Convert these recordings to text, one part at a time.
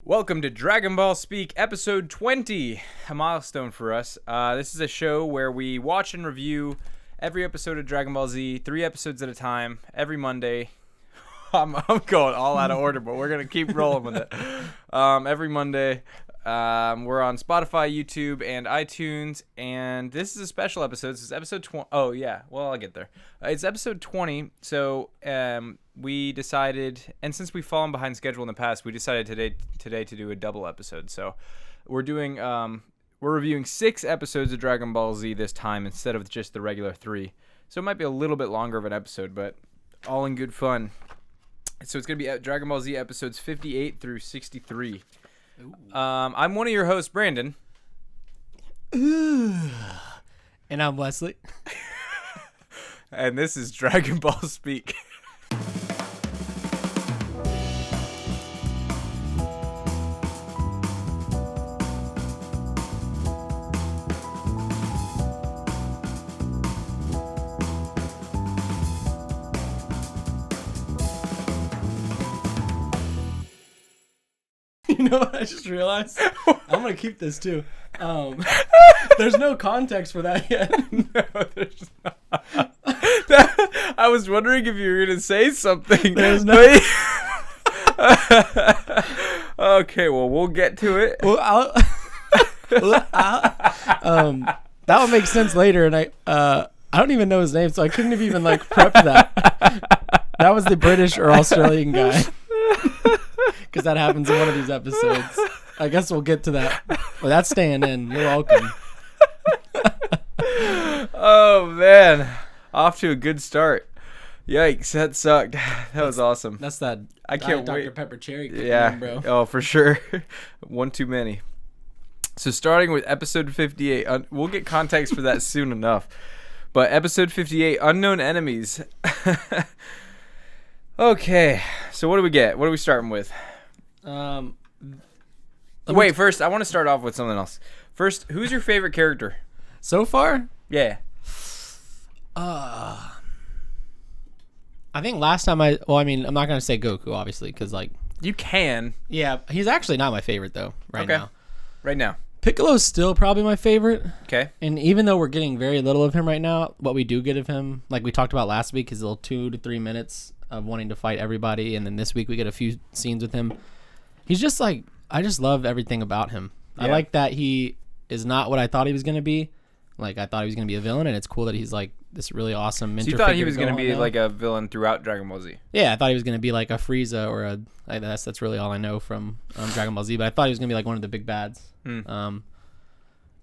Welcome to Dragonball Speak, episode 20, a milestone for us. This is a show where we watch and review every episode of Dragon Ball Z, 3 episodes at a time, every Monday. I'm going all out of order, but we're going to keep rolling with it. Every Monday. We're on Spotify, YouTube, and iTunes, and this is a special episode. This is episode 20. Oh, yeah. Well, I'll get there. It's episode 20, so we decided, and since we've fallen behind schedule in the past, we decided today to do a double episode. So we're reviewing 6 episodes of Dragon Ball Z this time instead of just the regular 3. So it might be a little bit longer of an episode, but all in good fun. So it's going to be Dragon Ball Z episodes 58 through 63. I'm one of your hosts, Brandon. And I'm Wesley. And this is Dragon Ball Speak. You know what I just realized? I'm going to keep this too. There's no context for that yet. No, there's not. I was wondering if you were going to say something. There's no... Okay, well, we'll get to it. Well, that would make sense later, and I don't even know his name, so I couldn't have even prepped that. That was the British or Australian guy. Because that happens in one of these episodes. I guess we'll get to that. Well, that's staying in. You're welcome. Oh, man. Off to a good start. Yikes, that sucked. That was awesome. That's that I can't Dr. wait. Pepper cherry. Yeah, in, bro. Oh, for sure. One too many. So starting with episode 58. We'll get context for that soon enough. But episode 58, Unknown Enemies. Okay, so what do we get? What are we starting with? Wait, first, I want to start off with something else. First, who's your favorite character? So far? Yeah. I think last time I'm not going to say Goku, obviously, because, You can. yeah, he's actually not my favorite, though, now. Right now. Piccolo's still probably my favorite. Okay. And even though we're getting very little of him right now, what we do get of him, like we talked about last week, is a little 2 to 3 minutes of wanting to fight everybody, and then this week we get a few scenes with him. He's just I just love everything about him. Yeah. I like that he is not what I thought he was going to be. I thought he was going to be a villain, and it's cool that he's this really awesome mentor. So you thought he was going to be a villain throughout Dragon Ball Z? Yeah, I thought he was going to be like a Frieza or that's really all I know from Dragon Ball Z, but I thought he was going to be one of the big bads. But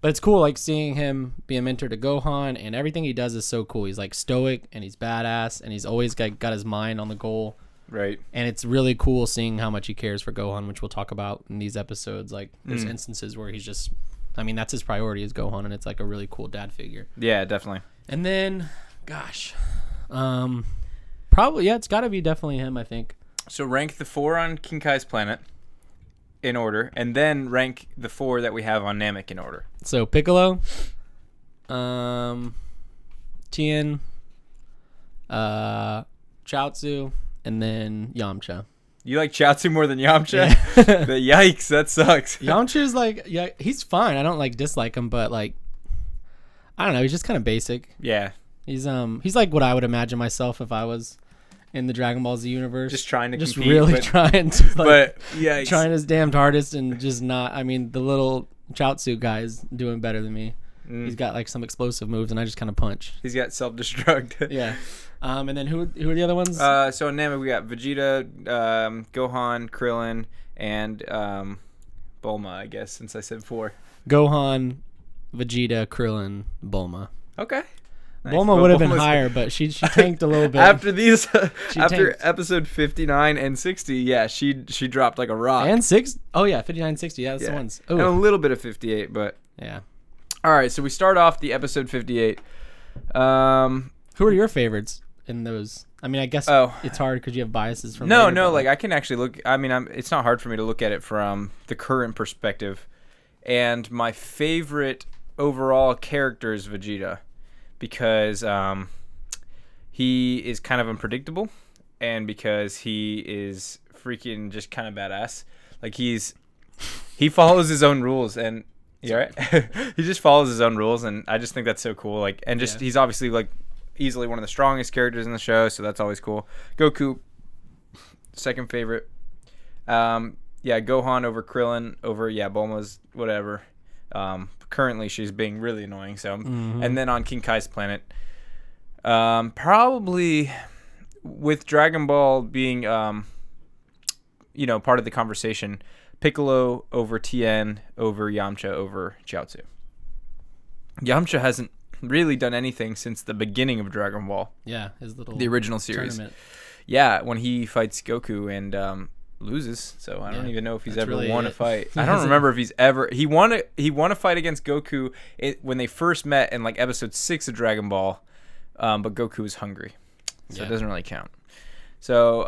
it's cool seeing him be a mentor to Gohan, and everything he does is so cool. He's stoic, and he's badass, and he's always got his mind on the goal. Right. And it's really cool seeing how much he cares for Gohan, which we'll talk about in these episodes. There's instances where he's just, that's his priority is Gohan, and it's a really cool dad figure. Yeah, definitely. And then, gosh, probably, it's got to be definitely him, I think. So rank the 4 on King Kai's planet in order, and then rank the 4 that we have on Namek in order. So Piccolo, Tien, Chaozu, and then Yamcha. You like Chaozu more than Yamcha? Yeah. Yikes, that sucks. Yamcha's he's fine. I don't dislike him, but I don't know. He's just kind of basic. Yeah. He's what I would imagine myself if I was in the Dragon Ball Z universe. Just trying to compete. Really trying to yeah, trying his damned hardest and just not. The little Chaozu guy is doing better than me. He's got some explosive moves, and I just kind of punch. He's got self-destruct. Yeah. And then who are the other ones? So in Namek we got Vegeta, Gohan, Krillin, and Bulma, I guess, since I said 4. Gohan, Vegeta, Krillin, Bulma. Okay. Nice. Bulma would have been higher, but she tanked a little bit. After these, after tanked. episode 59 and 60, yeah, she dropped like a rock. And 6? Oh yeah, 59, 60. Yeah, that's the ones. Ooh. And a little bit of 58, but yeah. All right, so we start off the episode 58. Who are your favorites in those? I guess it's hard because you have biases from. No, I can actually look. It's not hard for me to look at it from the current perspective, and my favorite overall character is Vegeta, because he is kind of unpredictable, and because he is freaking just kind of badass. Like, he's he follows his own rules, and right? He just follows his own rules, and I just think that's so cool. Like, and just he's obviously like easily one of the strongest characters in the show, so that's always cool. Goku, second favorite. Gohan over Krillin over Bulma's whatever. Currently she's being really annoying. So, and then on King Kai's planet, probably with Dragon Ball being part of the conversation, Piccolo over Tien over Yamcha over Chiaotzu. Yamcha hasn't really done anything since the beginning of Dragon Ball. Yeah, the original series. Tournament. Yeah, when he fights Goku and loses. So I don't even know if he's ever really won a fight. I don't remember if he's ever he won a fight against Goku when they first met in like episode 6 of Dragon Ball. But Goku was hungry, so it doesn't really count. So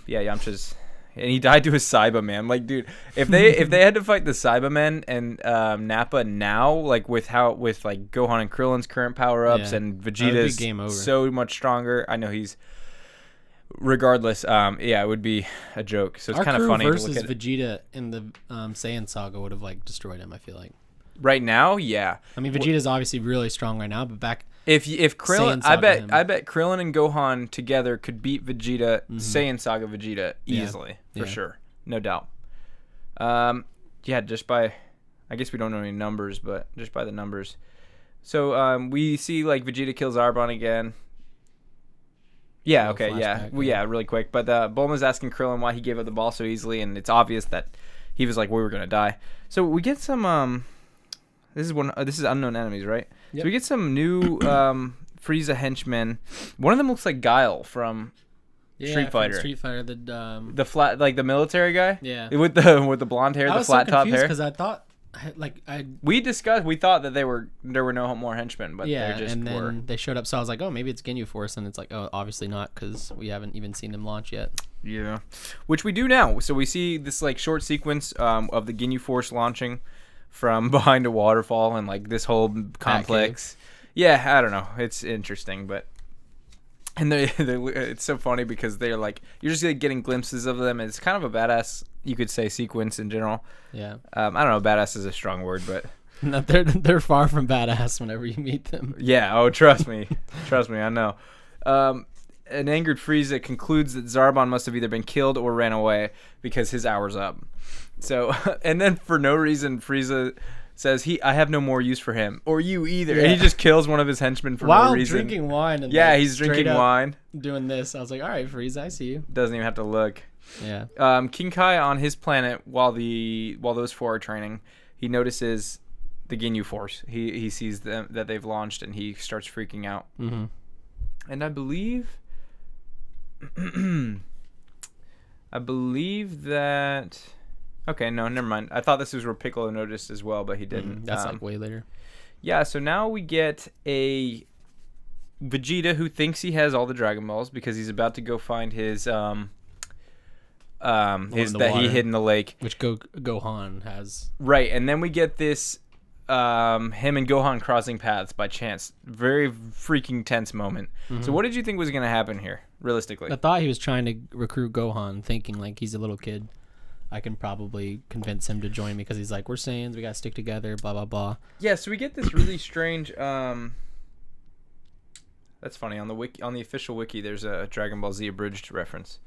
Yamcha's. And he died to a Saibaman. Like, dude, if they had to fight the Saibamen and Nappa now, like with Gohan and Krillin's current power ups and Vegeta's so much stronger. I know he's. Regardless, it would be a joke. So it's kind of funny. Versus to look at Vegeta in the Saiyan saga would have like destroyed him. I feel like. Right now, yeah. I mean, Vegeta's obviously really strong right now, but back. If Krillin, I bet Krillin and Gohan together could beat Vegeta, Saiyan Saga Vegeta easily for sure, no doubt. Just by, I guess we don't know any numbers, but just by the numbers. So we see like Vegeta kills Zarbon again. Yeah. Okay. Yeah. Well, really quick. But Bulma's asking Krillin why he gave up the ball so easily, and it's obvious that he was like, "We were gonna die." So we get some. This is unknown enemies, right? Yep. So we get some new Frieza henchmen. One of them looks like Guile from Street Fighter. Street Fighter, the flat, like the military guy. Yeah. With the blonde hair, the flat top hair. Because I thought, we thought that there were no more henchmen, but they just and then were. They showed up. So I was like, oh, maybe it's Ginyu Force, and it's like, oh, obviously not, because we haven't even seen them launch yet. Yeah, which we do now. So we see this like short sequence of the Ginyu Force launching from behind a waterfall and like this whole complex. Yeah, I don't know. It's interesting, but and they it's so funny because they're like you're just like, getting glimpses of them. And it's kind of a badass, you could say, sequence in general. Yeah. I don't know. Badass is a strong word, but no, they're far from badass whenever you meet them. Yeah. Oh, trust me. I know. An angered Frieza concludes that Zarbon must have either been killed or ran away because his hour's up. So, and then for no reason, Frieza says I have no more use for him or you either, and he just kills one of his henchmen for no reason. While drinking wine. And he's drinking wine, doing this. I was like, all right, Frieza, I see you. Doesn't even have to look. Yeah. King Kai on his planet while those four are training, he notices the Ginyu Force. He sees them that they've launched, and he starts freaking out. Mm-hmm. And I believe that. Okay, no, never mind. I thought this was where Piccolo noticed as well, but he didn't. That's like way later. Yeah, so now we get a Vegeta who thinks he has all the Dragon Balls because he's about to go find his that he hid in the lake, which Gohan has. Right, and then we get this him and Gohan crossing paths by chance. Very freaking tense moment. Mm-hmm. So what did you think was going to happen here, realistically? I thought he was trying to recruit Gohan, thinking like he's a little kid. I can probably convince him to join me because he's like, we're Saiyans, we got to stick together, blah, blah, blah. Yeah, so we get this really strange... That's funny. On the official wiki, there's a Dragon Ball Z abridged reference.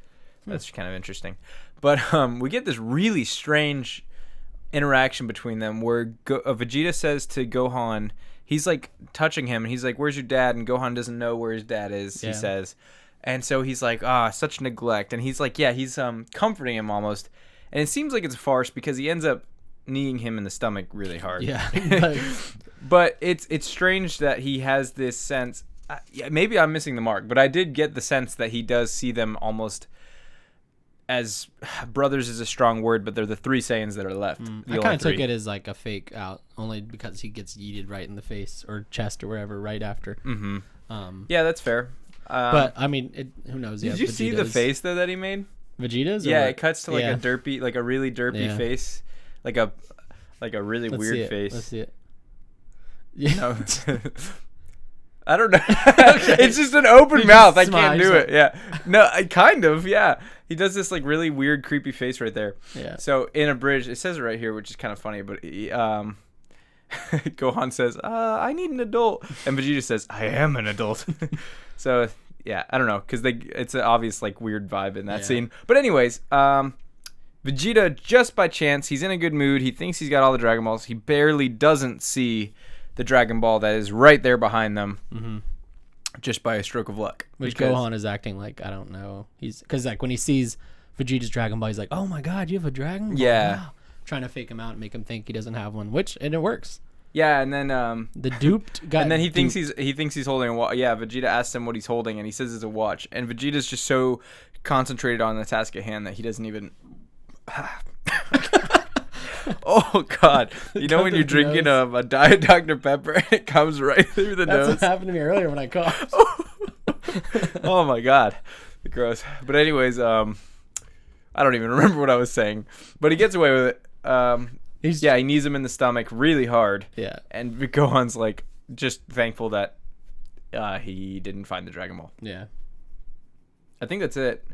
That's kind of interesting. But we get this really strange interaction between them where Vegeta says to Gohan, he's like touching him, and he's like, where's your dad? And Gohan doesn't know where his dad is, he says. And so he's like, such neglect. And he's like, he's comforting him almost. And it seems like it's a farce because he ends up kneeing him in the stomach really hard. Yeah. But it's strange that he has this sense. Maybe I'm missing the mark, but I did get the sense that he does see them almost as brothers is a strong word, but they're the three Saiyans that are left. I kind of took it as like a fake out, only because he gets yeeted right in the face or chest or wherever right after. Mm-hmm. Yeah, that's fair. But I mean, who knows? Did you see the face though that he made? Vegeta's? Yeah, it cuts to like a derpy, like a really derpy face, like a really weird face. Let's see it. Yeah. I don't know. It's just an open mouth. I can't do it. Like, Yeah. No, kind of. Yeah. He does this like really weird, creepy face right there. Yeah. So in a bridge, it says it right here, which is kind of funny, but Gohan says, I need an adult. And Vegeta says, I am an adult. So yeah, I don't know. Because it's an obvious like weird vibe in that scene. But anyways, Vegeta, just by chance, he's in a good mood. He thinks he's got all the Dragon Balls. He barely doesn't see the Dragon Ball that is right there behind them, just by a stroke of luck. Which Gohan is acting like, I don't know. Because like when he sees Vegeta's Dragon Ball, he's like, oh my god, you have a Dragon Ball? Yeah. Wow. Trying to fake him out and make him think he doesn't have one, and it works. Yeah, and then the duped guy. And then he thinks he's holding a watch. Yeah, Vegeta asks him what he's holding, and he says it's a watch. And Vegeta's just so concentrated on the task at hand that he doesn't even. Oh god! You know when you're drinking a Diet Dr Pepper and it comes right through the nose. That's what happened to me earlier when I coughed. Oh my god, gross. But anyways, I don't even remember what I was saying. But he gets away with it. He knees him in the stomach really hard. Yeah. And Gohan's like just thankful that he didn't find the Dragon Ball. Yeah. I think that's it.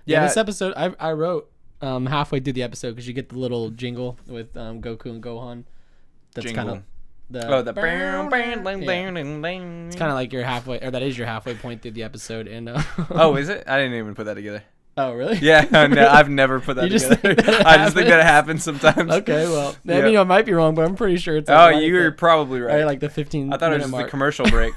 Yeah. This episode, I wrote halfway through the episode because you get the little jingle with Goku and Gohan. That's kind of it's kind of like your halfway, or that is your halfway point through the episode. And oh, is it? I didn't even put that together. Oh, really? Yeah, no, I've never put that together. I just think that it happens sometimes. Okay, well, I mean, I might be wrong, but I'm pretty sure it's. Like you're probably right. Like the 15. I thought it was just the commercial break.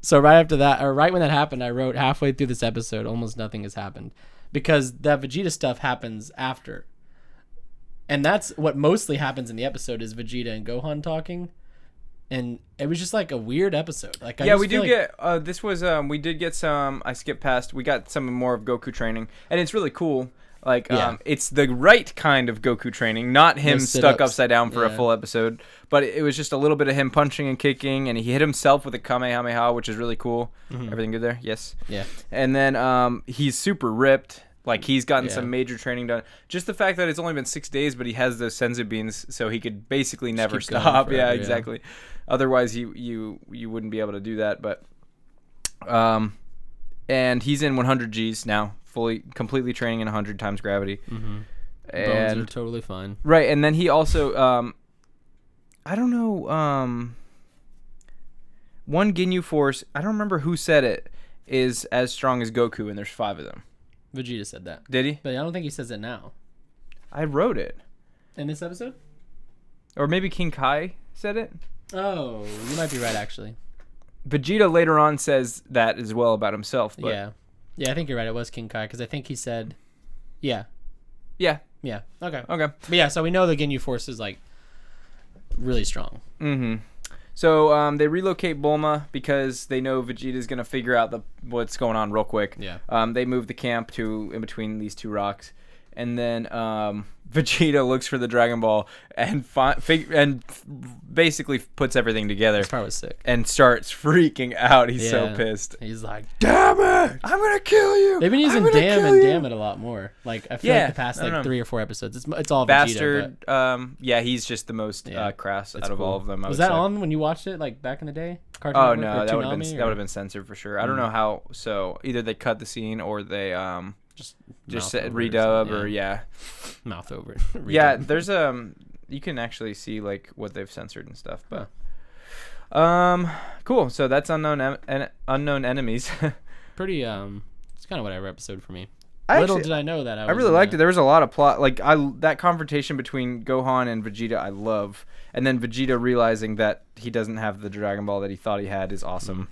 So right after that, or right when that happened, I wrote halfway through this episode, almost nothing has happened, because that Vegeta stuff happens after, and that's what mostly happens in the episode is Vegeta and Gohan talking. And it was just like a weird episode. Like we do get this was we did get some. I skipped past. We got some more of Goku training, and it's really cool. Like it's the right kind of Goku training, not him stuck upside down for a full episode. But it was just a little bit of him punching and kicking, and he hit himself with a Kamehameha, which is really cool. Everything good there? Yes. Yeah. And then he's super ripped. Like he's gotten some major training done. Just the fact that it's only been 6 days, but he has those senzu beans, so he could basically never stop. Forever, yeah, exactly. Otherwise, you wouldn't be able to do that. But, and he's in 100 Gs now, completely training in 100 times gravity. And bones are totally fine. Right, and then he also, I don't know, one Ginyu Force. I don't remember who said it is as strong as Goku, and there's 5 of them. Vegeta said that. Did he? But I don't think he says it now. I wrote it. In this episode? Or maybe King Kai said it? Oh, you might be right, actually. Vegeta later on says that as well about himself. But yeah. Yeah, I think you're right. It was King Kai, because I think he said... Yeah. Yeah. Yeah. Okay. But yeah, so we know the Ginyu Force is, like, really strong. Mm-hmm. So they relocate Bulma because they know Vegeta's going to figure out what's going on real quick. Yeah. They move the camp to in between these 2 rocks. And then Vegeta looks for the Dragon Ball and basically puts everything together. This part was sick. And starts freaking out. He's so pissed. He's like, damn it! I'm going to kill you! They've been using damn and damn it a lot more. Like, I feel like the past 3 or 4 episodes, it's all Bastard. Vegeta. Yeah, he's just the most crass out of all of them. Was that on when you watched it, like, back in the day? Oh, no, that would have been censored for sure. I don't know how. So either they cut the scene or they just said redub or mouth over. Yeah, there's you can actually see like what they've censored and stuff, but cool. So that's unknown enemies. Pretty it's kind of whatever episode for me. Little did I know that I really liked it. There was a lot of plot, like that confrontation between Gohan and Vegeta. I love, and then Vegeta realizing that he doesn't have the Dragon Ball that he thought he had is awesome.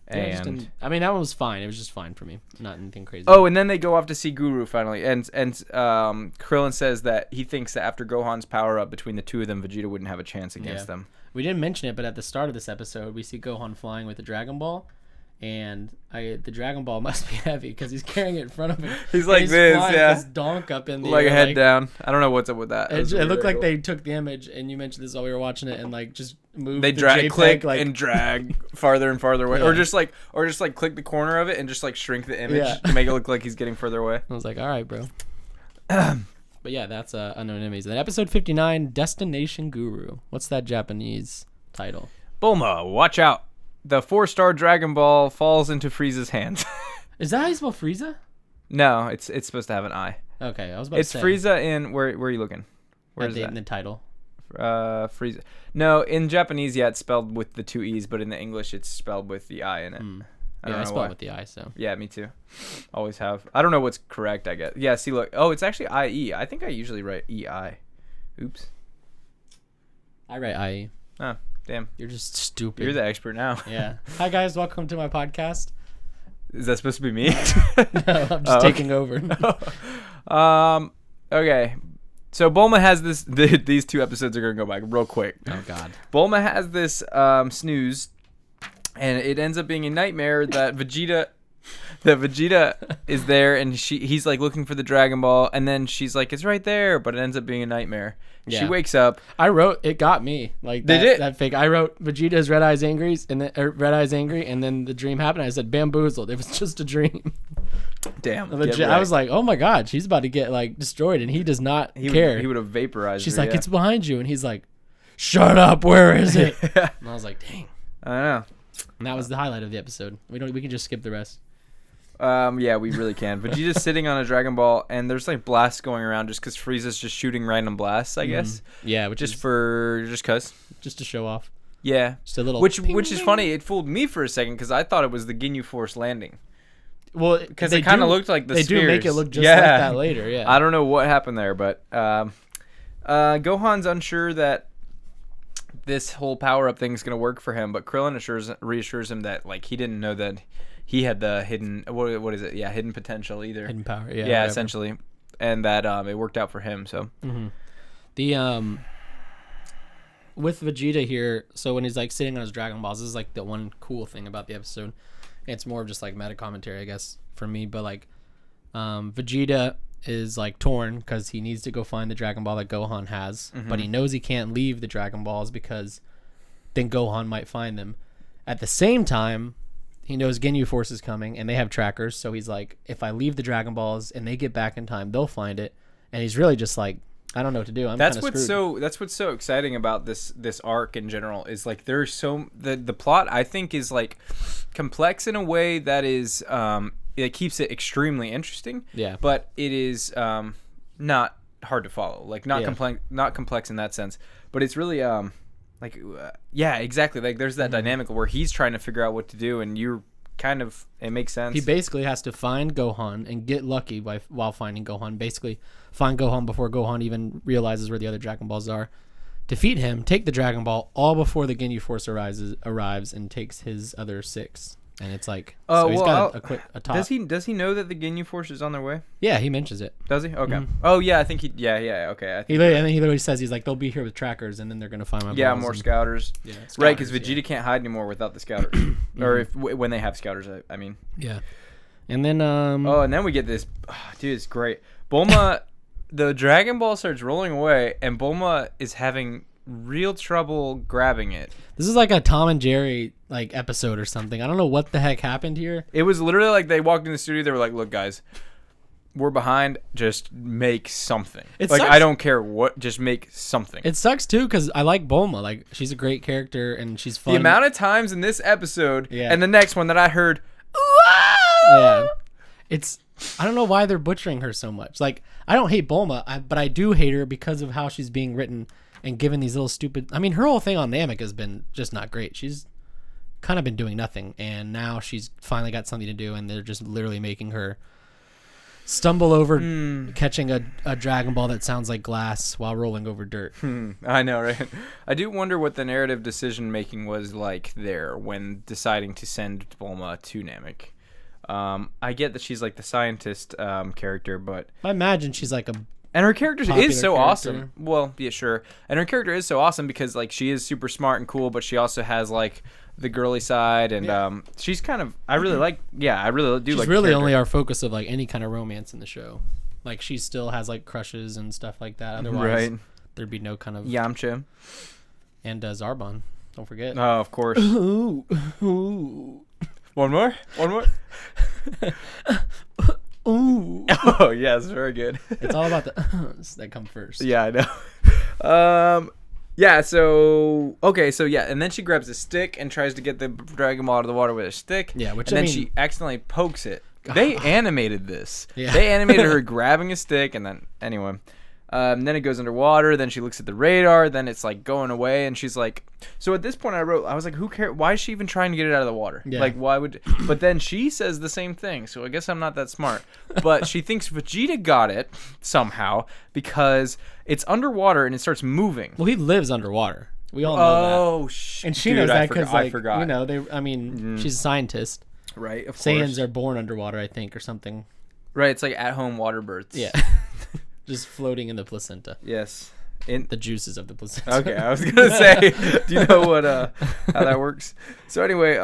And I mean, that one was fine. It was just fine for me. Not anything crazy. Oh, and then they go off to see Guru finally. And Krillin says that he thinks that after Gohan's power up between the 2 of them, Vegeta wouldn't have a chance against them. We didn't mention it, but at the start of this episode, we see Gohan flying with the Dragon Ball. And the Dragon Ball must be heavy because he's carrying it in front of him. He's like this, yeah. His donk up in the like air, head down. I don't know what's up with that. It looked like they took the image, and you mentioned this while we were watching it, and like just moved. They click and drag farther and farther away, or just like click the corner of it and just like shrink the image to make it look like he's getting further away. I was like, all right, bro. But yeah, that's Unknown Enemies. And then episode 59, Destination Guru. What's that Japanese title? Bulma, watch out. The 4-star Dragon Ball falls into Frieza's hands. Is that how you spell Frieza? No, it's supposed to have an I. Okay, I was about to say. It's Frieza in where are you looking? Where is that? In the title. Frieza. No, in Japanese, yeah, it's spelled with the 2 E's, but in the English, it's spelled with the I in it. I spell it with the I, so. Yeah, me too. Always have. I don't know what's correct, I guess. Yeah, see, look. Oh, it's actually IE. I think I usually write EI. Oops. I write IE. Oh, damn. You're just stupid. You're the expert now. Yeah. Hi, guys. Welcome to my podcast. Is that supposed to be me? No, I'm just taking over. Okay. So Bulma has this. These 2 episodes are going to go by real quick. Oh, God. Bulma has this snooze, and it ends up being a nightmare that Vegeta is there, and he's like looking for the Dragon Ball, and then she's like, it's right there, but it ends up being a nightmare. Yeah. She wakes up. I wrote, it got me. Like that, Did it? That fake. I wrote Vegeta's red eyes angry, and then the dream happened. I said bamboozled. It was just a dream. Damn. Legit, right. I was like, oh my God, she's about to get like destroyed, and he does not care. He would have vaporized She's her, like, it's behind you, and he's like, shut up, where is it? And I was like, dang. I know. And that was the highlight of the episode. We can just skip the rest. Yeah, we really can. Vegeta's sitting on a Dragon Ball, and there's like blasts going around just because Frieza's just shooting random blasts, I guess. Yeah, just to show off. Yeah, just a little. Which is funny. It fooled me for a second because I thought it was the Ginyu Force landing. Well, because it kind of looked like the they spheres. Do make it look just like that later. Yeah, I don't know what happened there, but Gohan's unsure that this whole power up thing is gonna work for him, but Krillin reassures him that like he didn't know that he had the hidden what is it? Yeah, hidden potential either. Hidden power. Yeah. Yeah, essentially, and that it worked out for him. So the with Vegeta here, so when he's like sitting on his Dragon Balls, this is like the one cool thing about the episode. It's more of just like meta commentary, I guess, for me. But like, Vegeta is like torn because he needs to go find the Dragon Ball that Gohan has, but he knows he can't leave the Dragon Balls because then Gohan might find them. At the same time, he knows Ginyu Force is coming, and they have trackers. So he's like, if I leave the Dragon Balls and they get back in time, they'll find it. And he's really just like, I don't know what to do. That's what's so exciting about this arc in general is like there's so the plot I think is like complex in a way that is it keeps it extremely interesting. Yeah. But it is not hard to follow. Like not complex in that sense. But it's really yeah, exactly. Like there's that dynamic where he's trying to figure out what to do, and you're kind of it makes sense. He basically has to find Gohan and get lucky while finding Gohan. Basically, find Gohan before Gohan even realizes where the other Dragon Balls are. Defeat him, take the Dragon Ball all before the Ginyu Force arrives and takes his other 6. And it's like, so he's got a top. Does he know that the Ginyu Force is on their way? Yeah, he mentions it. Does he? Okay. Oh yeah, I think he. Yeah. Okay. And then he literally says he's like, they'll be here with trackers, and then they're gonna find my balls. Yeah, more scouters. Yeah, right, because Vegeta can't hide anymore without the scouters, or when they have scouters. I mean. Yeah. And then and then we get this. Oh, dude, it's great. Bulma, the Dragon Ball starts rolling away, and Bulma is having real trouble grabbing it. This is like a Tom and Jerry like episode or something. I don't know what the heck happened here. It was literally like they walked in the studio. They were like, "Look, guys, we're behind. Just make something. Sucks. I don't care what. Just make something." It sucks too because I like Bulma. Like she's a great character and she's fun. The amount of times in this episode and the next one that I heard, yeah, I don't know why they're butchering her so much. Like I don't hate Bulma, but I do hate her because of how she's being written and given these little stupid. I mean, her whole thing on Namek has been just not great. She's kind of been doing nothing, and now she's finally got something to do, and they're just literally making her stumble over catching a Dragon Ball that sounds like glass while rolling over dirt. I know, right? I do wonder what the narrative decision making was like there when deciding to send Bulma to Namek. I get that she's like the scientist character, but I imagine she's like a. And her character is so awesome. Well, yeah, sure. And her character is so awesome because like she is super smart and cool, but she also has like the girly side, and she's kind of. I really like. Yeah, I really do. She's like really only our focus of like any kind of romance in the show. Like she still has like crushes and stuff like that. Otherwise, there'd be no kind of Yamcha. And Zarbon. Don't forget. Oh, of course. One more. Ooh. Oh yes, very good. It's all about the that come first. Yeah, I know. Yeah, so yeah, and then she grabs a stick and tries to get the Dragon Ball out of the water with a stick. Yeah, which and I then mean, she accidentally pokes it. They animated this. Yeah. They animated her grabbing a stick, and then anyway, then it goes underwater. Then she looks at the radar. Then it's like going away, and she's like, so at this point, I was like, who cares? Why is she even trying to get it out of the water? Yeah. Like, why would? But then she says the same thing. So I guess I'm not that smart. But she thinks Vegeta got it somehow because it's underwater and it starts moving. well, he lives underwater. We all know Oh, that. And she knows that because, like, I forgot. you know, she's a scientist. Right, of Saiyans course. are born underwater, I think, or something. Right, it's like at-home water births. Yeah. Just floating in the placenta. Yes. The juices of the placenta. Okay, I was gonna say, do you know what how that works? So anyway,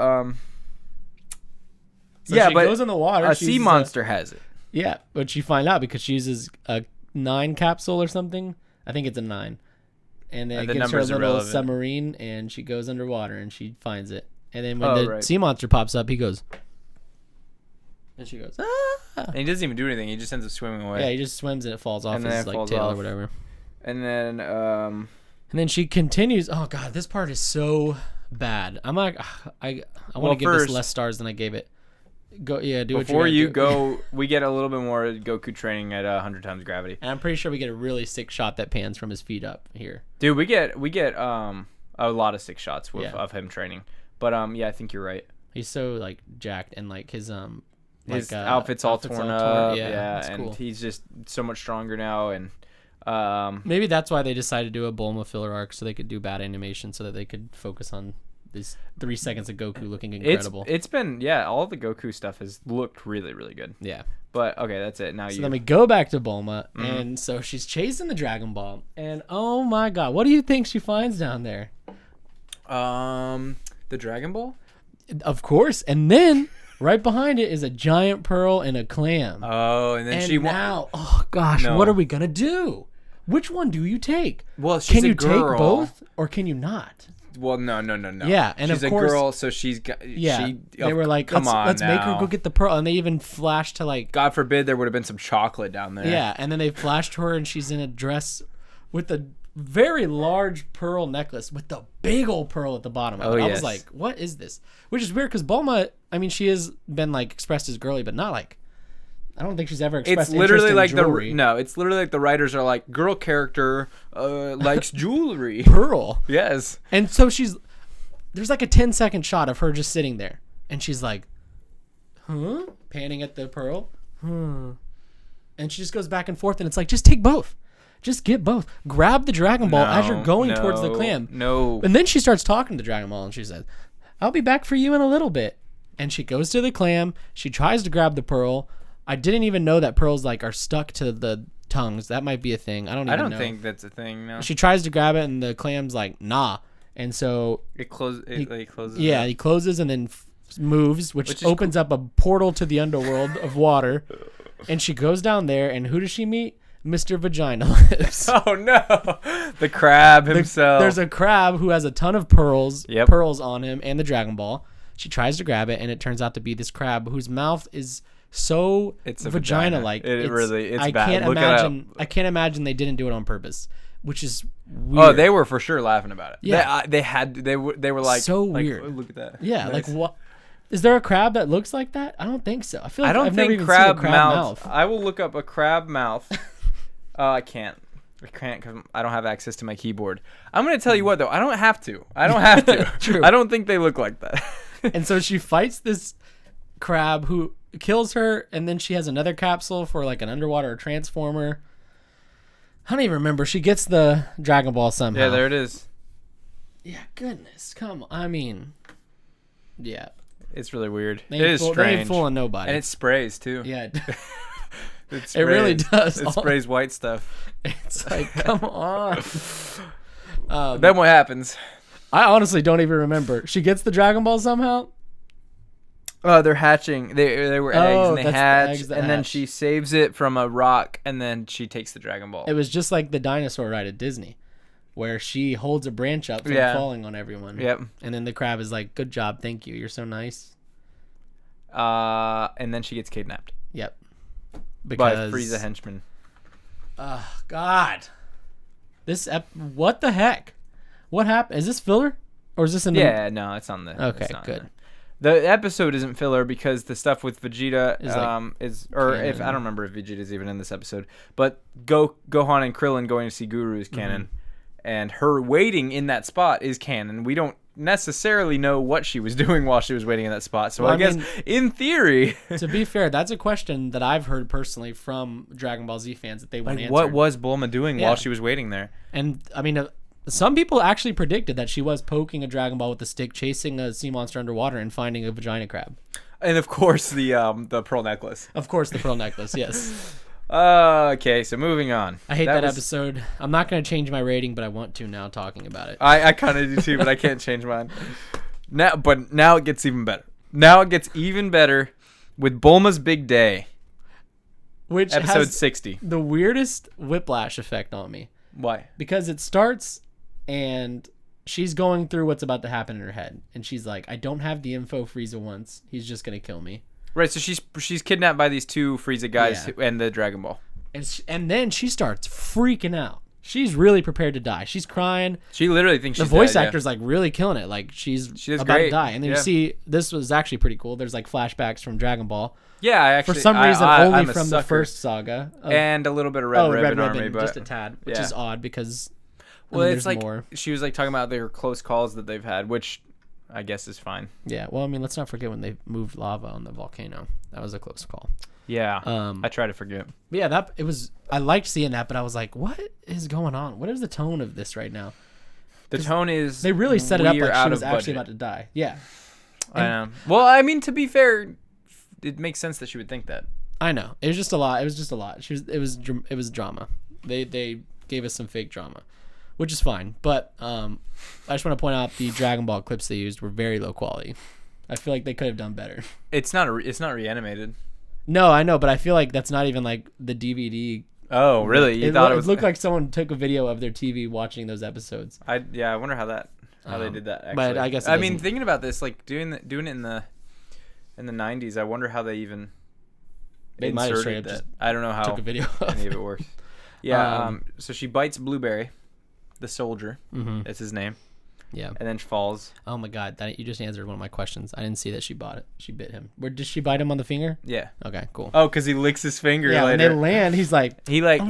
So yeah, she but goes in the water. a she sea uses monster has it. yeah, but she find out because she uses a 9 capsule or something. I think it's a 9. And then The it gives her a numbers are little relevant. submarine, and she goes underwater, and she finds it. And then when Oh, the right. sea monster pops up, he goes... And she goes, ah! And he doesn't even do anything. He just ends up swimming away. Yeah, he just swims and it falls off And then his it like falls tail off. or whatever. And then And then she continues. Oh god, this part is so bad. I'm like, I want Well, to give first- this less stars than I gave it. Go, yeah, do what before you you gotta do. go, we get a little bit more Goku training at 100 times gravity. And I'm pretty sure we get a really sick shot that pans from his feet up here. Dude, we get a lot of 6 shots Yeah. of him training. But yeah, I think you're right. He's so like jacked and like his His like, outfit's all torn up. Yeah, it's and cool. he's just so much stronger now. And Maybe that's why they decided to do a Bulma filler arc so they could do bad animation so that they could focus on these 3 seconds of Goku looking incredible. it's been all the Goku stuff has looked really, really good. Yeah. But okay, that's it. Now So then we go back to Bulma, and so she's chasing the Dragon Ball, and oh my god, what do you think she finds down there? The Dragon Ball. Of course, and then right behind it is a giant pearl and a clam. Oh, and then and she now, oh gosh, No. what are we gonna do? Which one do you take? Well, she's Can a you girl. take both, or can you not? Well, no. Yeah, and she's of a course- girl, so she's got. Yeah, they were like, come on, let's make her now. go get the pearl, and they even flashed to like, God forbid there would have been some chocolate down there. yeah, and then they flashed her, and she's in a dress with a very large pearl necklace with the big old pearl at the bottom of it. Oh, I yes. was like, what is this? Which is weird because Bulma, I mean, she has been like expressed as girly, but not like, I don't think she's ever expressed It's literally interest in like jewelry. it's literally like the writers are like, girl character likes jewelry. Pearl. Yes. And so there's like a 10-second shot of her just sitting there, and she's like, huh? Panning at the pearl. And she just goes back and forth, and it's like, just take both. Just get both. Grab the Dragon Ball as you're going towards the clam. No. And then she starts talking to Dragon Ball, and she says, I'll be back for you in a little bit. And she goes to the clam. She tries to grab the pearl. I didn't even know that pearls like are stuck to the tongues. That might be a thing. I don't know. think that's a thing. No. She tries to grab it, and the clam's like, nah. And so It closes. It closes. yeah, up. he closes and then moves, which is opens up a portal to the underworld of water. And she goes down there, and who does she meet? Mr. Vagina Lips. Oh no, the crab himself. There's a crab who has a ton of pearls Yep. on him, and the Dragon Ball. She tries to grab it, and it turns out to be this crab whose mouth is so It's a vagina-like. vagina. It's I bad. can't Look it imagine. up. I can't imagine they didn't do it on purpose, which is weird. Oh, they were for sure laughing about it. Yeah. They were like So like, weird. "Oh, look at that. Yeah, Nice. like what? Is there a crab that looks like that? I don't think so. I feel like I don't I've never think even crab, seen a mouth. I will look up a crab mouth. I can't because I don't have access to my keyboard. I'm gonna tell you what though. I don't have to. True. I don't think they look like that. And so she fights this crab who kills her, and then she has another capsule for like an underwater transformer. I don't even remember. She gets the Dragon Ball somehow. Yeah, there it is. Yeah, goodness, come on. I mean, yeah, It's really weird. they It ain't is they ain't strange. fooling nobody. And it sprays too. yeah, It it really sprays. does. It sprays white stuff. It's like, come on. Then what happens? I honestly don't even remember. She gets the Dragon Ball somehow. Oh, they're hatching. They were eggs Oh, and they that's the hatch, eggs that and then hatch. she saves it from a rock, and then she takes the Dragon Ball. It was just like the dinosaur ride at Disney, where she holds a branch up from Yeah. falling on everyone. Yep. And then the crab is like, "Good job, thank you. You're so nice." And then she gets kidnapped Yep. by Frieza henchman. God. What the heck? What happened? Is this filler? Or is this in the... Yeah, no, it's on the... Okay, it's not in good. there. The episode isn't filler because the stuff with Vegeta Is, like, if I don't remember if Vegeta's even in this episode, but Gohan and Krillin going to see Guru is canon, and her waiting in that spot is canon. We don't necessarily know what she was doing while she was waiting in that spot, so I guess in theory, to be fair, that's a question that I've heard personally from Dragon Ball Z fans that they want answered. What was Bulma doing while she was waiting there? And I mean, some people actually predicted that she was poking a Dragon Ball with a stick, chasing a sea monster underwater, and finding a vagina crab. And of course the pearl necklace. Of course, the pearl necklace. Yes. Okay, so moving on. I hate that episode. I'm not going to change my rating, but I want to now talking about it. I kind of do too, but I can't change mine. Now it gets even better. Now it gets even better with Bulma's Big Day. Which episode has 60. The weirdest whiplash effect on me. Why? Because it starts and she's going through what's about to happen in her head. And she's like, I don't have the info. Frieza wants. He's just going to kill me. Right, so she's kidnapped by these two Frieza guys and the Dragon Ball. And then she starts freaking out. She's really prepared to die. She's crying. She literally thinks she's the voice dead, actor's like really killing it. Like she's about great. to die. And then you see, this was actually pretty cool. There's like flashbacks from Dragon Ball. Yeah, for some reason only from the first saga. And a little bit of Red Ribbon Army, but just a tad, which is odd because it's like more. She was like talking about their close calls that they've had, which I guess is fine. Yeah, well, I mean, let's not forget when they moved lava on the volcano. That was a close call. Yeah, I try to forget. Yeah, I liked seeing that, but I was like, what is going on? What is the tone of this right now? The tone is they really set it up like she was actually budget. about to die. Yeah, I know. Well, I mean, to be fair, it makes sense that she would think that. I know. It was just a lot. It was just a lot. It was drama. They gave us some fake drama, which is fine. But I just want to point out the Dragon Ball clips they used were very low quality. I feel like they could have done better. It's not reanimated. No, I know, but I feel like that's not even like the DVD. Oh, really? You thought it was? It looked like someone took a video of their TV watching those episodes. I wonder how they did that. Actually. But I guess I mean, thinking about this, like doing it in the 90s, I wonder how they even inserted that. I don't know how took a video any of it works. Yeah. So she bites Blueberry, the soldier. Mm-hmm. That's his name. Yeah. And then she falls. Oh my God! You just answered one of my questions. I didn't see that she bought it. She bit him. Where did she bite him on the finger? Yeah. Okay. Cool. Oh, because he licks his finger. Yeah. later. When they land, he's like. He's like.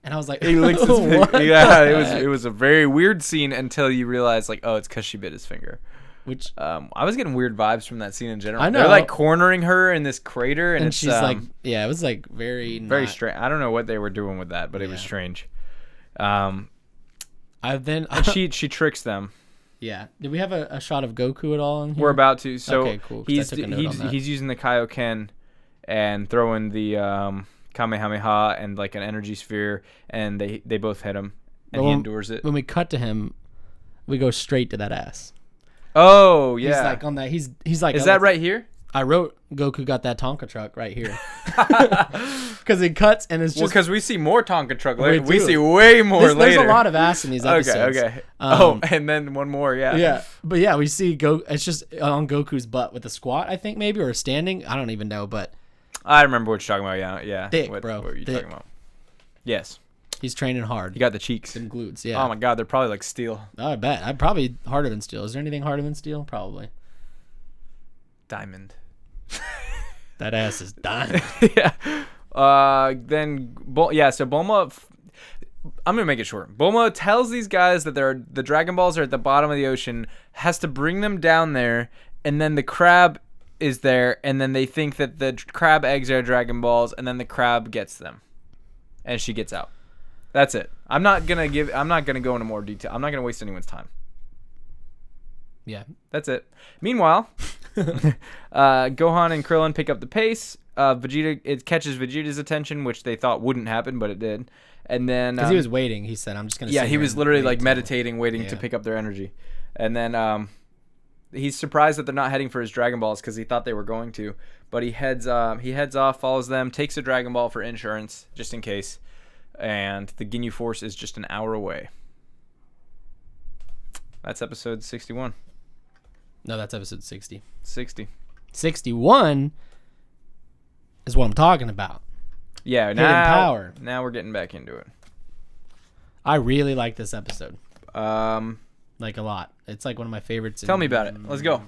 And I was like, he licks his finger. Yeah. It was a very weird scene until you realize like, oh, it's because she bit his finger. Which I was getting weird vibes from that scene in general. I know. They're like cornering her in this crater, and it's, she's like, yeah, it was like very strange. I don't know what they were doing with that, but it was strange. She tricks them. Yeah. Did we have a shot of Goku at all in here? We're about to. So okay, cool. He's using the Kaioken and throwing the Kamehameha and like an energy sphere, and they both hit him, and he endures it. When we cut to him, we go straight to that ass. Oh yeah. He's like on that. He's like. Is that right here? I wrote Goku got that Tonka truck right here. Because it cuts and it's just... because we see more Tonka truck later. We see way more later. There's a lot of ass in these episodes. Okay. And then one more, yeah. Yeah. But yeah, we see it's just on Goku's butt with a squat, I think, maybe, or a standing. I don't even know, but... I remember what you're talking about, yeah. Thick, bro. What are you talking about? Yes. He's training hard. He got the cheeks. And glutes, yeah. Oh my God, they're probably like steel. Oh, I bet. I'm probably harder than steel. Is there anything harder than steel? Probably. Diamond. That ass is diamond. Yeah. So Bulma, I'm gonna make it short. Bulma tells these guys that the Dragon Balls are at the bottom of the ocean, has to bring them down there, and then the crab is there, and then they think that the crab eggs are Dragon Balls, and then the crab gets them, and she gets out. That's it. I'm not gonna go into more detail. I'm not gonna waste anyone's time. Yeah, that's it. Meanwhile, Gohan and Krillin pick up the pace. It catches Vegeta's attention, which they thought wouldn't happen, but it did. And then because he was waiting, he said, "I'm just gonna." Yeah, he was literally like meditating, waiting to pick up their energy. And then he's surprised that they're not heading for his Dragon Balls because he thought they were going to. But he heads off, follows them, takes a Dragon Ball for insurance just in case. And the Ginyu Force is just an hour away. That's episode 61. No, that's episode 60. 61 is what I'm talking about. Yeah, Hidden power. Now we're getting back into it. I really like this episode. Like a lot. It's like one of my favorites. Tell me about it. Let's go.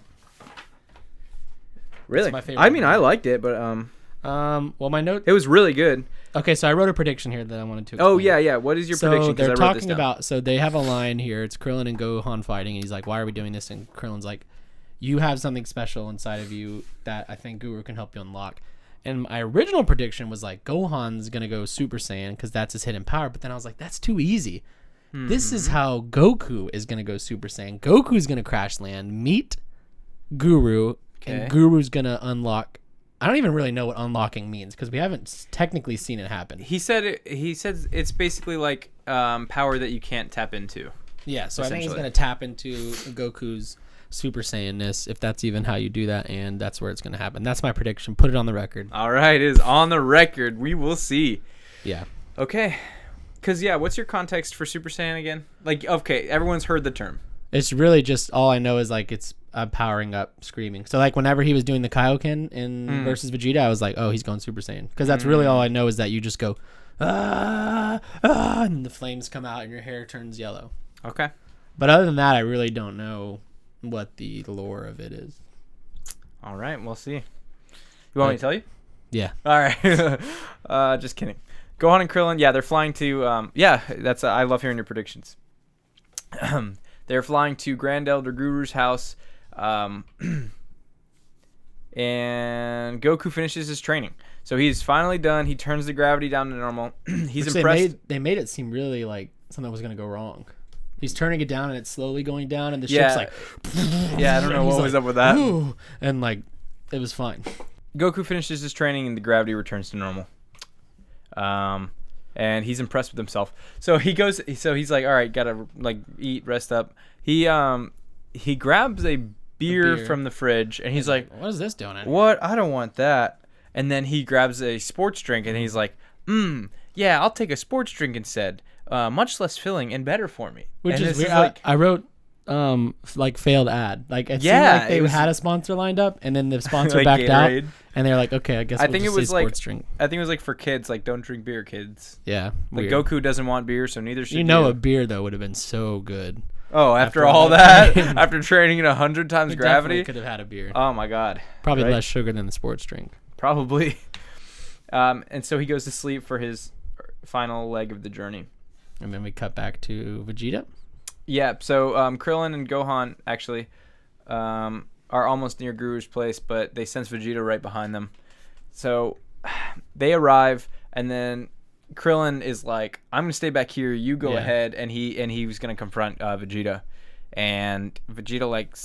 Really? my favorite I mean, I liked it, but Well, my note. it was really good. Okay, so I wrote a prediction here that I wanted to explain. Oh yeah. What is your prediction? 'Cause They're I wrote talking this down. about. So they have a line here. It's Krillin and Gohan fighting, and he's like, "Why are we doing this?" And Krillin's like, "You have something special inside of you that I think Guru can help you unlock." And my original prediction was like Gohan's gonna go Super Saiyan because that's his hidden power. But then I was like, that's too easy. This is how Goku is gonna go Super Saiyan. Goku's gonna crash land, meet Guru, and Guru's gonna unlock. I don't even really know what unlocking means because we haven't technically seen it happen. He said it's basically like power that you can't tap into. Yeah, so I think he's gonna tap into Goku's Super Saiyan-ness, if that's even how you do that, and that's where it's gonna happen. That's my prediction. Put it on the record. All right, it is on the record. We will see. Yeah. Okay. Because, what's your context for Super Saiyan again? Like, okay, everyone's heard the term. It's really just all I know is like it's powering up, screaming. So like whenever he was doing the Kaioken in versus Vegeta, I was like, oh, he's going Super Saiyan. Because that's really all I know is that you just go, and the flames come out and your hair turns yellow. Okay. But other than that, I really don't know what the lore of it is. All right, we'll see. You want me to tell you? Yeah. All right. Just kidding. Gohan and Krillin, they're flying to, that's I love hearing your predictions. They're flying to Grand Elder Guru's house, and Goku finishes his training. So he's finally done. He turns the gravity down to normal. He's impressed. They made it seem really like something was going to go wrong. He's turning it down, and it's slowly going down, and the ship's like... Yeah, I don't know what was up with that. Ooh, and, like, it was fine. Goku finishes his training, and the gravity returns to normal. And he's impressed with himself. So he goes. So he's like, all right, gotta like eat, rest up. He grabs a beer from the fridge, and he's like, what is this doing? What? I don't want that. And then he grabs a sports drink, and he's like, yeah, I'll take a sports drink instead. Much less filling and better for me. Which and is weird. like, I wrote like failed ad. Like it seemed like they had a sponsor lined up, and then the sponsor like backed Gatorade. out, and they're like, okay, I guess I we'll think just it was say like sports drink. I think it was like for kids, like don't drink beer, kids. Yeah, like weird. Goku doesn't want beer, so neither should you. A beer though would have been so good. Oh, after all that, after training at 100 times gravity, could have had a beer. Oh my god, probably less sugar than the sports drink. Probably. And so he goes to sleep for his final leg of the journey. And then we cut back to Vegeta. Yeah, so Krillin and Gohan actually are almost near Guru's place, but they sense Vegeta right behind them. So they arrive, and then Krillin is like, I'm going to stay back here, you go ahead, and he was going to confront Vegeta. And Vegeta, like,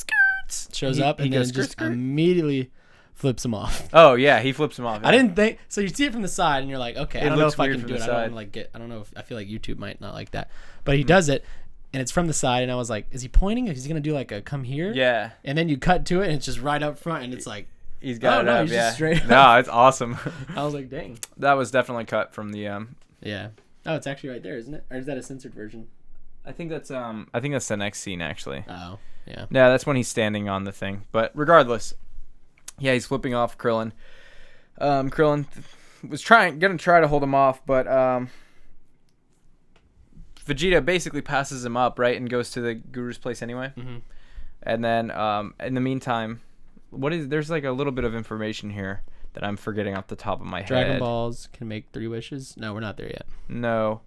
shows up and then just immediately flips him off. Oh, yeah, he flips him off. Yeah. I didn't think... So you see it from the side, and you're like, okay, I don't know if I can do it. I don't know if... I feel like YouTube might not like that. But he does it, and it's from the side, and I was like, is he pointing? Is he going to do like a come here? Yeah. And then you cut to it, and it's just right up front, and it's like... He's got it up, he's just straight up. No, it's awesome. I was like, dang. That was definitely cut from the... Yeah. Oh, it's actually right there, isn't it? Or is that a censored version? I think that's the next scene, actually. Oh, yeah. Yeah, that's when he's standing on the thing. But regardless, yeah, he's flipping off Krillin. Krillin was gonna try to hold him off, but Vegeta basically passes him up, right, and goes to the Guru's place anyway. Mm-hmm. And then in the meantime, there's like a little bit of information here that I'm forgetting off the top of my head. Dragon Balls can make 3 wishes. No, we're not there yet. No.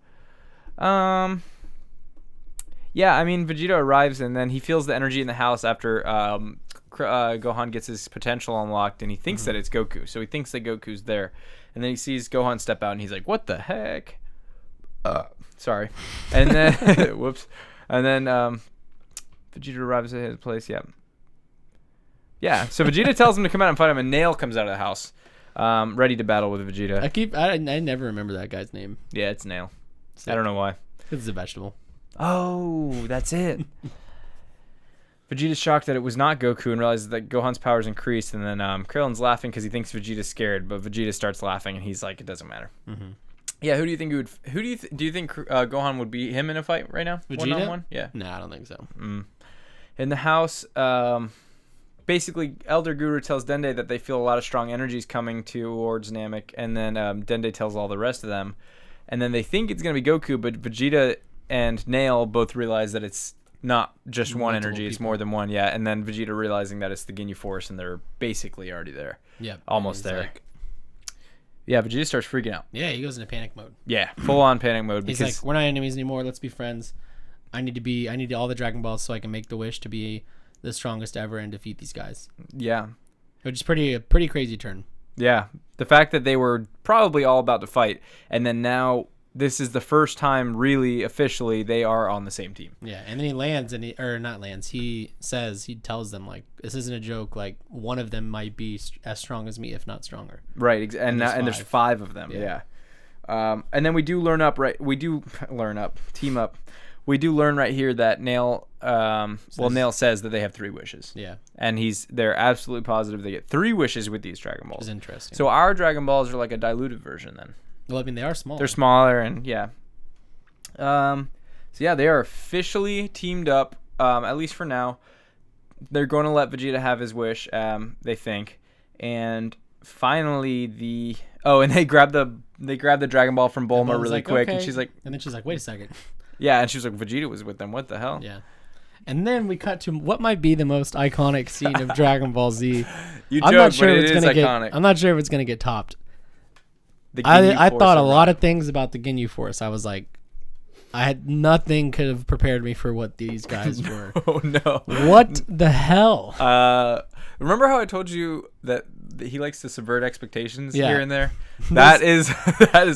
Yeah, I mean, Vegeta arrives, and then he feels the energy in the house after Gohan gets his potential unlocked, and he thinks that it's Goku. So he thinks that Goku's there. And then he sees Gohan step out, and he's like, what the heck? Sorry. And then, whoops. And then Vegeta arrives at his place, yeah. Yeah, so Vegeta tells him to come out and fight him, and Nail comes out of the house, ready to battle with Vegeta. I never remember that guy's name. Yeah, it's Nail. I don't know why. It's a vegetable. Oh, that's it. Vegeta's shocked that it was not Goku and realizes that Gohan's powers increased, and then Krillin's laughing because he thinks Vegeta's scared, but Vegeta starts laughing, and he's like, it doesn't matter. Mm-hmm. Yeah, who do you think do you think Gohan would beat him in a fight right now? Vegeta? 1-on-1? Yeah. No, I don't think so. In the house, basically, Elder Guru tells Dende that they feel a lot of strong energies coming towards Namek, and then Dende tells all the rest of them. And then they think it's going to be Goku, but Vegeta and Nail both realize that it's not just one Multiple energy, it's people. more than one, yeah. And then Vegeta realizing that it's the Ginyu Force, and they're basically already there. Yeah. Almost there. Like, Yeah, Vegeta starts freaking out. yeah, he goes into panic mode. Yeah, full on panic mode. He's Because like, we're not enemies anymore. Let's be friends. I need all the Dragon Balls so I can make the wish to be the strongest ever and defeat these guys. yeah, Which is a pretty crazy turn. yeah. The fact that they were probably all about to fight, and then now this is the first time, really officially, they are on the same team. Yeah, and then he lands, and he tells them, like, this isn't a joke. Like, one of them might be as strong as me, if not stronger. Right, and there's 5 of them. Yeah. And then we do learn up. Right, we do learn up. Team up. We do learn right here that Nail. Nail says that they have 3 wishes. Yeah, And they're absolutely positive they get 3 wishes with these Dragon which Balls. is interesting. So our Dragon Balls are like a diluted version then. well, I mean, they are small. They're smaller and yeah. So yeah, they are officially teamed up. At least for now, they're going to let Vegeta have his wish. They think, and finally and they grab the Dragon Ball from Bulma Bulma's really like, quick, okay. and she's like, And then she's like, wait a second. yeah, and she's like, Vegeta was with them. What the hell? Yeah. And then we cut to what might be the most iconic scene of Dragon Ball Z. You I'm joke, not sure but if it it's is gonna iconic. get. I'm not sure if it's gonna get topped. The Ginyu I Force thought a around. lot of things about the Ginyu Force. I was like, I had nothing could have prepared me for what these guys were. Oh no! What the hell? Remember how I told you that he likes to subvert expectations Yeah. here and there? That is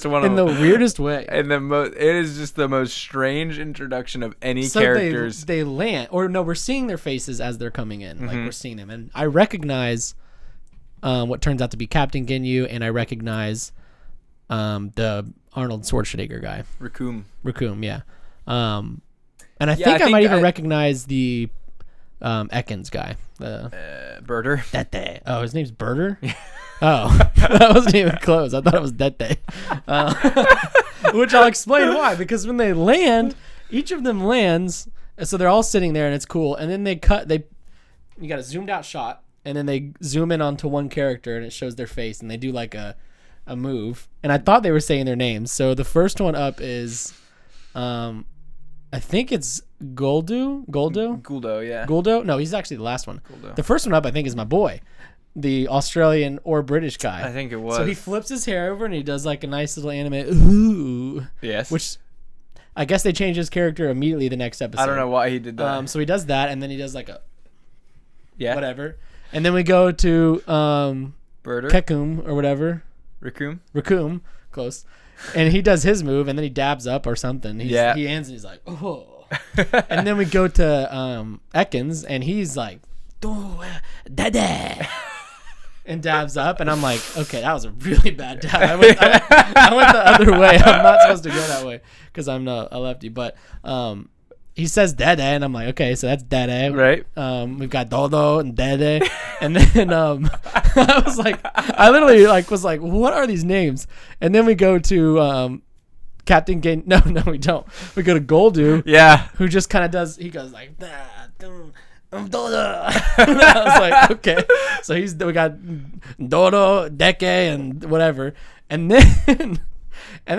one of In the weirdest way. and it is just the most strange introduction of any So characters. they land, or no, we're seeing their faces as they're coming in. Like Mm-hmm. we're seeing them, and I recognize what turns out to be Captain Ginyu, and I recognize the Arnold Schwarzenegger guy, Raccoon. yeah. And I think I might even recognize the Ekans guy. Birder. Dete. Oh, his name's Birder? Oh, that wasn't even close. I thought it was Dete. Which I'll explain why. Because when they land, each of them lands, so they're all sitting there and it's cool. And then you got a zoomed out shot, and then they zoom in onto one character and it shows their face, and they do like a move. And I thought they were saying their names. So the first one up is, I think it's Guldo? Guldo, yeah. Guldo? No, he's actually the last one. Guldo. The first one up, I think, is my boy, the Australian or British guy. I think it was. So he flips his hair over and he does like a nice little anime, ooh, Yes. which I guess they changed his character immediately the next episode. I don't know why he did that. So he does that, and then he does like a yeah. whatever, and then we go to Birder. Kekum or whatever, Raccoon, close, and he does his move, and then he dabs up or something. He ends and he's like, oh. And then we go to Ekans, and he's like, Dada, and dabs up, and I'm like, okay, that was a really bad dab. I went the other way. I'm not supposed to go that way because I'm a lefty, but he says Dada, and I'm like, okay, so that's Dada, Right. We've got Dodo and Dada, and then I was like, I literally was like, what are these names? And then we go to Captain Gain. No, we don't. We go to Goldu. Yeah. Who just kind of does. He goes like, Dodo. I was like, okay. So we got Dodo, Deke, and whatever, and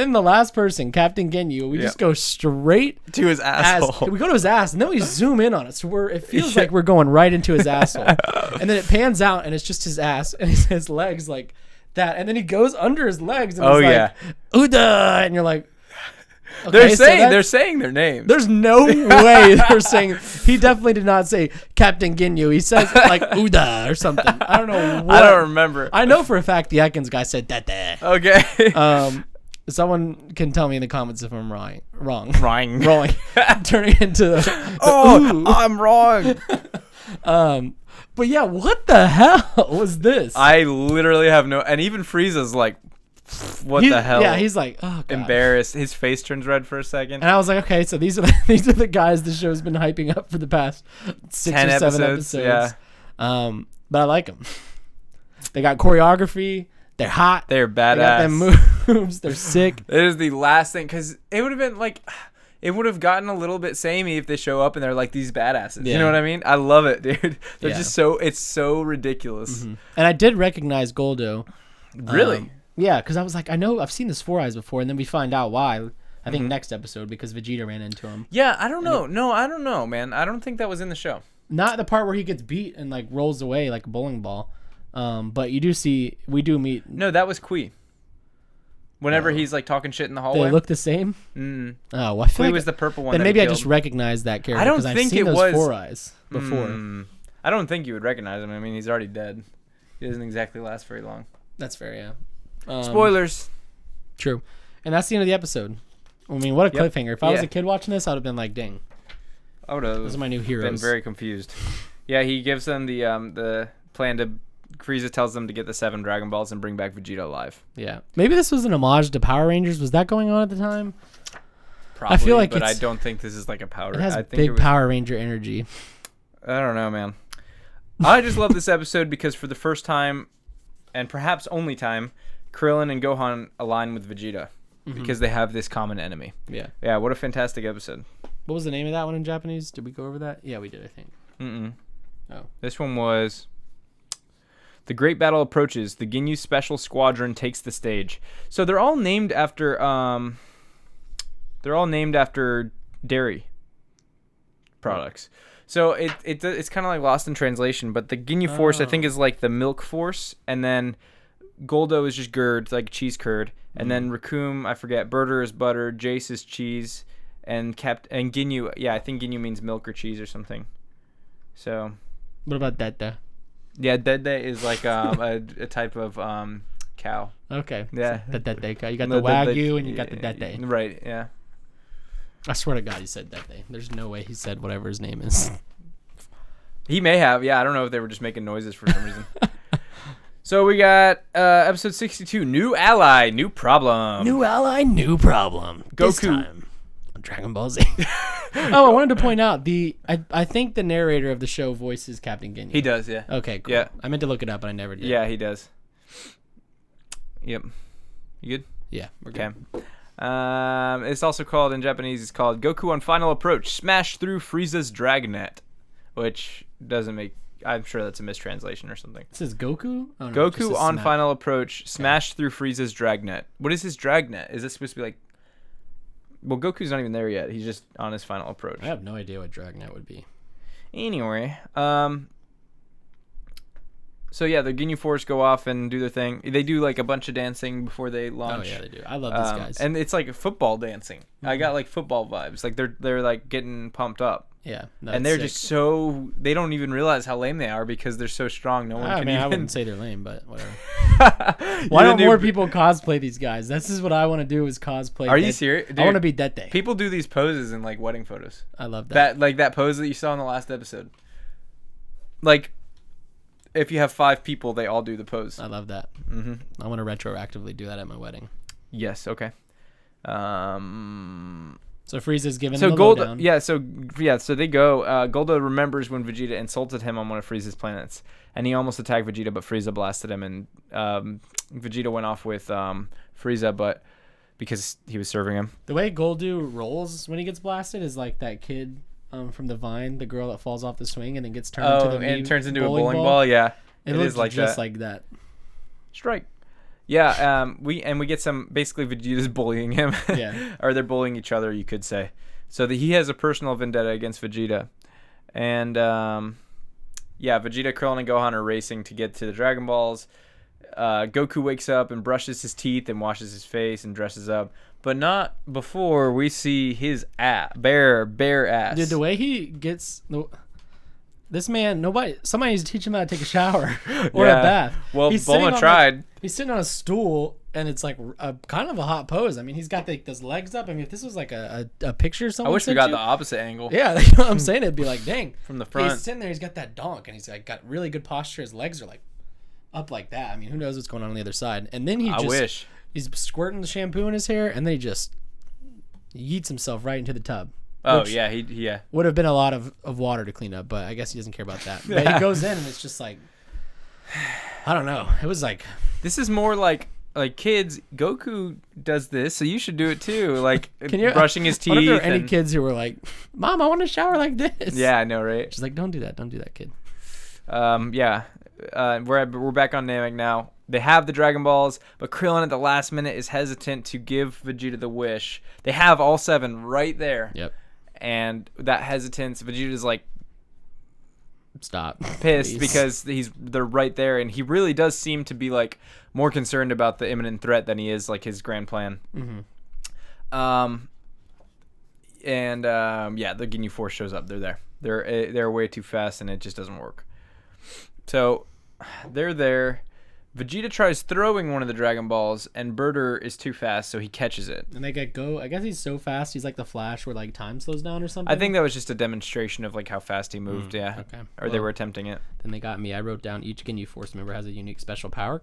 then the last person, Captain Ginyu, we just go straight To his asshole. we go to his ass, and then we zoom in on it, so it feels like we're going right into his asshole, and then it pans out, and it's just his ass and his legs like that, and then he goes under his legs, and he's like, Uda, and you're like, okay, they're saying their names. There's no way they're saying. He definitely did not say Captain Ginyu. He says like Uda or something. I don't know. What. I don't remember. I know for a fact the Ekans guy said Dada. Okay. Someone can tell me in the comments if I'm wrong. Wrong. Turning into I'm wrong. But yeah, what the hell was this? I literally have no. And even Frieza's like, what the hell? Yeah, he's like, oh, God. Embarrassed. His face turns red for a second. And I was like, okay, so these are the guys the show's been hyping up for the past 6 or 7 episodes. Yeah. But I like them. They got choreography. They're hot. They're badass. They got them moves. They're sick. It is the last thing, because it would have been like, it would have gotten a little bit samey if they show up and they're like these badasses. Yeah. You know what I mean? I love it, dude. They're Yeah. just it's so ridiculous. Mm-hmm. And I did recognize Goldo. Really? Yeah, because I was like, I know I've seen this Four Eyes before, and then we find out why. I think next episode because Vegeta ran into him. Yeah, I don't know. No, I don't know, man. I don't think that was in the show. Not the part where he gets beat and like rolls away like a bowling ball. But we do meet. No, that was Kui. Whenever he's like talking shit in the hallway. They look the same? Oh, well, I feel Kui like was the purple one. Then that maybe he I just killed. recognized that character. I don't I've think seen it those was 4 Eyes before. I don't think you would recognize him. I mean, he's already dead. He doesn't exactly last very long. That's fair, yeah. Spoilers. True. And that's the end of the episode. I mean, what a cliffhanger. If I was a kid watching this, I would have been like, dang. I would have. Those are my new heroes. Been very confused. Yeah, he gives them the plan to. Frieza tells them to get the 7 Dragon Balls and bring back Vegeta alive. Yeah. Maybe this was an homage to Power Rangers. Was that going on at the time? Probably, I feel like but I don't think this is like a Power. It has I think big Power Ranger energy. I don't know, man. I just love this episode because for the first time, and perhaps only time, Krillin and Gohan align with Vegeta because they have this common enemy. Yeah. Yeah, what a fantastic episode. What was the name of that one in Japanese? Did we go over that? Yeah, we did, I think. Oh. This one was... The great battle approaches. The Ginyu Special Squadron takes the stage. So they're all named after dairy products. So it's kind of like lost in translation, but the Ginyu Force I think is like the milk force, and then Goldo is just curd, like cheese curd, and then Raccoon, I forget, Burter is butter, Jace is cheese, and Ginyu, yeah, I think Ginyu means milk or cheese or something. So what about Detta? Yeah, Dede is like a type of cow. Okay. Yeah. So the Dede cow. You got the Wagyu and you got the Dede. Right, yeah. I swear to God he said Dede. There's no way he said whatever his name is. He may have. Yeah, I don't know if they were just making noises for some reason. So we got episode 62, New Ally, New Problem. New Ally, New Problem. Goku. This time on Dragon Ball Z. Oh, I wanted to point out I think the narrator of the show voices Captain Ginyu. He does, yeah. Okay, cool. Yeah. I meant to look it up, but I never did. Yeah, he does. Yep. You good? Yeah, we're good. Okay. It's also called, in Japanese, it's called Goku on Final Approach, Smash Through Frieza's Dragnet, which doesn't make... I'm sure that's a mistranslation or something. It says Goku? Oh, no, Goku on Final Approach, Smash Through Frieza's Dragnet. What is his Dragnet? Is this supposed to be like... Well, Goku's not even there yet. He's just on his final approach. I have no idea what Dragnet would be. Anyway, so yeah, the Ginyu Force go off and do their thing. They do like a bunch of dancing before they launch. Oh yeah, they do. I love these guys. And it's like football dancing. I got like football vibes. Like they're like getting pumped up. Yeah, and they're just so they don't even realize how lame they are because they're so strong. No one can even. I wouldn't say they're lame, but whatever. Why don't more people cosplay these guys? This is what I want to do: is cosplay. Are you serious? Dude, I want to be Dete. People do these poses in like wedding photos. I love that. That pose that you saw in the last episode. Like, if you have 5 people, they all do the pose. I love that. I want to retroactively do that at my wedding. Yes. Okay. So Frieza's giving them the lowdown. So they go. Goldo remembers when Vegeta insulted him on one of Frieza's planets, and he almost attacked Vegeta, but Frieza blasted him, and Vegeta went off with Frieza, but because he was serving him. The way Goldo rolls when he gets blasted is like that kid from the Vine, the girl that falls off the swing and then gets turned into a bowling ball. Yeah, it is like just like that. Strike. Yeah, we get some, basically Vegeta's bullying him. Yeah. Or they're bullying each other, you could say. So he has a personal vendetta against Vegeta. And, Vegeta, Krillin, and Gohan are racing to get to the Dragon Balls. Goku wakes up and brushes his teeth and washes his face and dresses up. But not before we see his bare ass. Dude, the way he gets... This man, somebody needs to teach him how to take a shower or a bath. Well, Bulma tried. He's sitting on a stool, and it's like kind of a hot pose. I mean, he's got those legs up. I mean, if this was like a picture someone I wish we got the opposite angle. Yeah, you know what I'm saying? It'd be like, dang. From the front. He's sitting there, he's got that donk, and he's like got really good posture. His legs are like up like that. I mean, who knows what's going on the other side? And then he's squirting the shampoo in his hair, and then he just yeets himself right into the tub. Oh, yeah, he would have been a lot of water to clean up, but I guess he doesn't care about that. But he goes in, and it's just like, I don't know. It was like... This is more like kids, Goku does this, so you should do it too. Like, brushing his teeth. What if there were any kids who were like, Mom, I want to shower like this? Yeah, I know, right? She's like, don't do that, kid. We're back on Namek now. they have the Dragon Balls, but Krillin at the last minute is hesitant to give Vegeta the wish. They have all 7 right there. Yep. And that hesitance, Vegeta's like stop, pissed please. because they're right there, and he really does seem to be like more concerned about the imminent threat than he is like his grand plan. Mm-hmm. The Ginyu Force shows up. They're there. They're way too fast, and it just doesn't work. So they're there. Vegeta tries throwing one of the Dragon Balls, and Burter is too fast, so he catches it. And they get go. I guess he's so fast. He's like the Flash, where like time slows down or something. I think that was just a demonstration of like how fast he moved. Yeah. Okay. Or they were attempting it. Then they got me. I wrote down each Ginyu Force member has a unique special power ?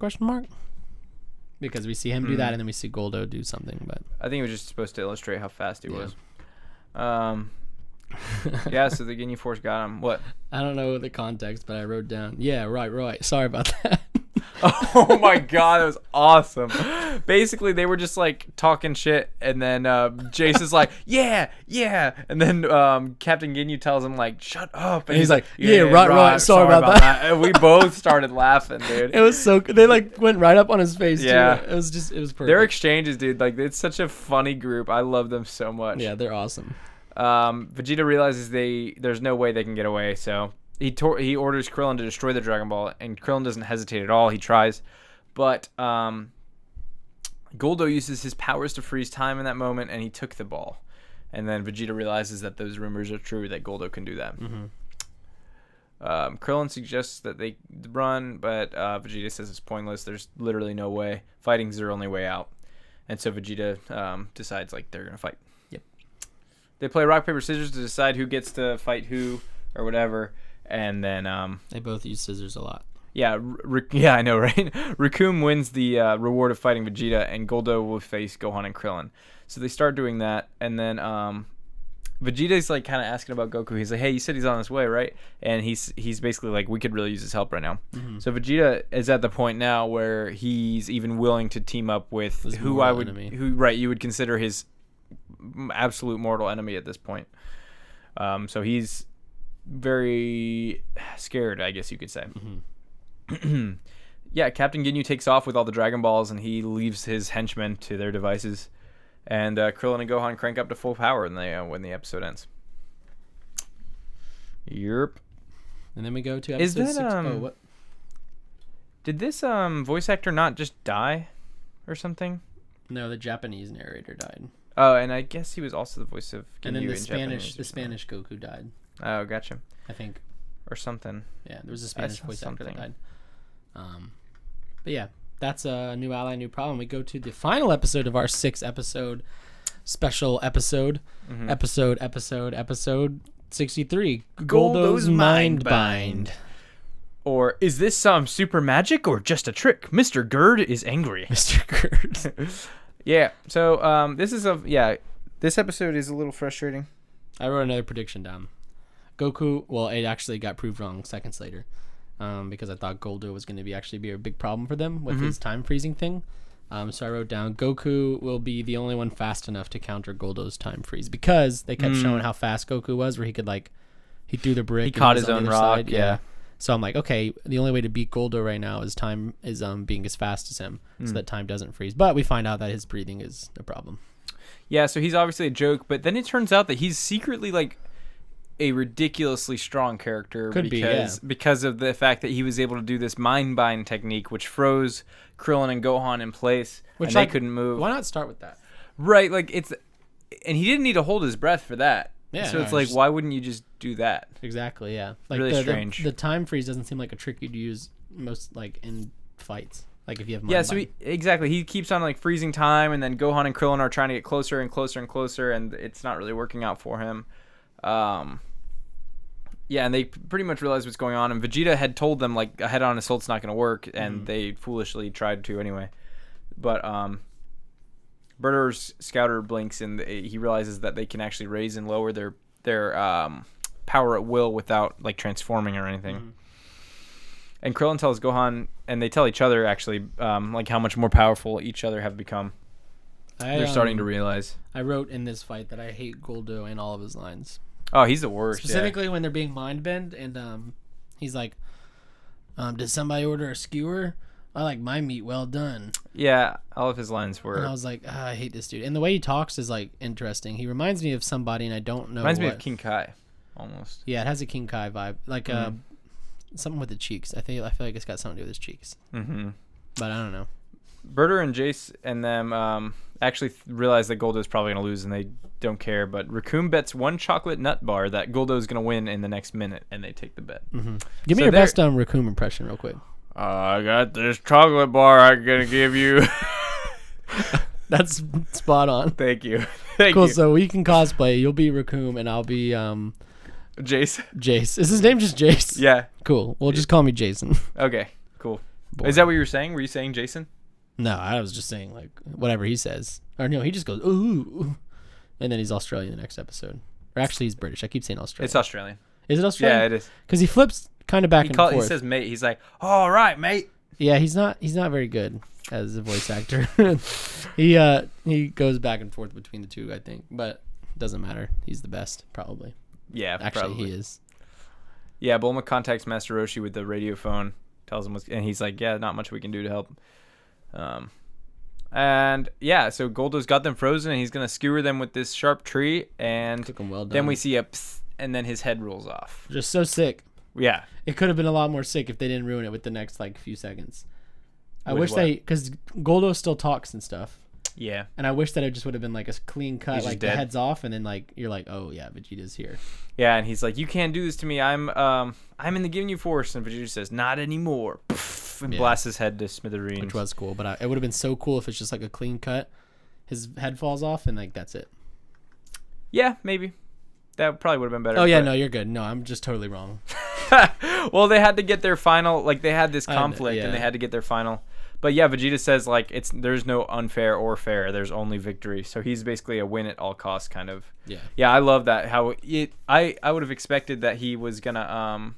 Because we see him do that, and then we see Goldo do something. But I think it was just supposed to illustrate how fast he was. Yeah, so the Ginyu Force got him. What? I don't know the context, but I wrote down. Yeah, right. Sorry about that. Oh my god, that was awesome. Basically, they were just like talking shit, and then Jace is like, yeah, and then Captain Ginyu tells him like, shut up, and he's like, yeah, right. Sorry about that. And we both started laughing, dude. It was so good. They like went right up on his face. Yeah, too. It was perfect. Their exchanges, dude, like it's such a funny group. I love them so much. Yeah, they're awesome. Vegeta realizes there's no way they can get away, so he orders Krillin to destroy the Dragon Ball, and Krillin doesn't hesitate at all. He tries, but Goldo uses his powers to freeze time in that moment, and he took the ball. And then Vegeta realizes that those rumors are true, that Goldo can do that. Mm-hmm. Krillin suggests that they run, but Vegeta says it's pointless. There's literally no way. Fighting's their only way out. And so Vegeta decides like they're going to fight. Yep. They play rock, paper, scissors to decide who gets to fight who or whatever. And then they both use scissors a lot. Yeah, I know, right? Raccoon wins the reward of fighting Vegeta, and Goldo will face Gohan and Krillin. So they start doing that, and then Vegeta's like kind of asking about Goku. He's like, "Hey, you said he's on his way, right?" And he's basically like, "We could really use his help right now." Mm-hmm. So Vegeta is at the point now where he's even willing to team up with his who you would consider his absolute mortal enemy at this point. So he's very scared, I guess you could say. Mm-hmm. Yeah, Captain Ginyu takes off with all the Dragon Balls, and he leaves his henchmen to their devices. And Krillin and Gohan crank up to full power when the episode ends. Yerp. And then we go to episode 6. Oh, what? Did this voice actor not just die or something? No, the Japanese narrator died. Oh, and I guess he was also the voice of Ginyu. And then the Spanish Goku died. Oh, gotcha. I think. Or something. Yeah, there was a Spanish voice actor that died. But yeah, that's a new ally, new problem. We go to the final episode of our 6-episode special episode. Mm-hmm. Episode 63. Goldo's Mind Bind. Or is this some super magic or just a trick? Mr. Gerd is angry. Mr. Gerd. Yeah. So this episode is a little frustrating. I wrote another prediction down. Goku, well, it actually got proved wrong seconds later, because I thought Goldo was going to be a big problem for them with his time freezing thing. So I wrote down Goku will be the only one fast enough to counter Goldo's time freeze, because they kept showing how fast Goku was, where he could he threw the brick. He caught his own rock. Yeah. So I'm like, okay, the only way to beat Goldo right now is being as fast as him, so that time doesn't freeze. But we find out that his breathing is a problem. Yeah, so he's obviously a joke, but then it turns out that he's secretly a ridiculously strong character because of the fact that he was able to do this mind bind technique, which froze Krillin and Gohan in place, and they couldn't move. Why not start with that? Right, and he didn't need to hold his breath for that. Yeah, so it's why wouldn't you just do that? Exactly, yeah. Really strange. The time freeze doesn't seem like a trick you'd use most in fights. If you have mind bind. He keeps on freezing time, and then Gohan and Krillin are trying to get closer and closer and closer, and it's not really working out for him. Yeah, and they pretty much realized what's going on, and Vegeta had told them a head-on assault's not going to work, and they foolishly tried to anyway. But Burter's scouter blinks, and he realizes that they can actually raise and lower their power at will without transforming or anything. And Krillin tells Gohan, and they tell each other actually how much more powerful each other have become. They're starting to realize. I wrote in this fight that I hate Goldo in all of his lines. Oh, he's the worst. Specifically when they're being mind bent, and he's like, "Did somebody order a skewer?" I like my meat well done. Yeah, all of his lines were. And I was like, I hate this dude. And the way he talks is like interesting. He reminds me of somebody, and I don't know. Reminds me of King Kai, almost. Yeah, it has a King Kai vibe, like something with the cheeks. I feel like it's got something to do with his cheeks. Mm-hmm. But I don't know. Berter and Jace and them actually realize that Goldo's probably going to lose, and they don't care. But Raccoon bets 1 chocolate nut bar that Goldo's going to win in the next minute, and they take the bet. Mm-hmm. Give me your best Raccoon impression real quick. I got this chocolate bar I'm going to give you. That's spot on. Thank you. Thank cool, you. So we can cosplay. You'll be Raccoon, and I'll be... Jace. Jace. Is his name just Jace? Yeah. Cool. Well, just call me Jason. Okay, cool. Boring. Is that what you were saying? Were you saying Jason? No, I was just saying, like, whatever he says. Or no, he just goes, ooh. And then he's Australian the next episode. Or actually, he's British. I keep saying Australian. It's Australian. Is it Australian? Yeah, it is. Because he flips kind of back and forth. He says mate. He's like, all right, mate. Yeah, he's not very good as a voice actor. He goes back and forth between the two, I think. But it doesn't matter. He's the best, probably. Yeah, actually, probably. he is. Yeah, Bulma contacts Master Roshi with the radio phone, tells him, and he's like, yeah, not much we can do to help. And yeah, so Goldo's got them frozen, and he's gonna skewer them with this sharp tree, and Took him well done. then we see a psst, and then his head rolls off. Just so sick. Yeah, it could have been a lot more sick if they didn't ruin it with the next like few seconds. I With wish what? because Goldo still talks and stuff. Yeah, and I wish that it just would have been like a clean cut, He's like just the dead. head's off, and then like you're like, oh yeah, Vegeta's here. yeah, and he's like, you can't do this to me. I'm in the Ginyu Force, and Vegeta says, not anymore, and blasts his head to smithereens. Which was cool, but it would have been so cool if it's just like a clean cut. His head falls off, and like that's it. Yeah, maybe. That probably would have been better. Oh yeah, no, you're good. No, I'm just totally wrong. Well, they had to get their final, like they had this conflict, yeah. and they had to get their final. But yeah, Vegeta says like there's no unfair or fair. There's only victory. So he's basically a win at all costs kind of. Yeah. Yeah, I love that. I would have expected that he was gonna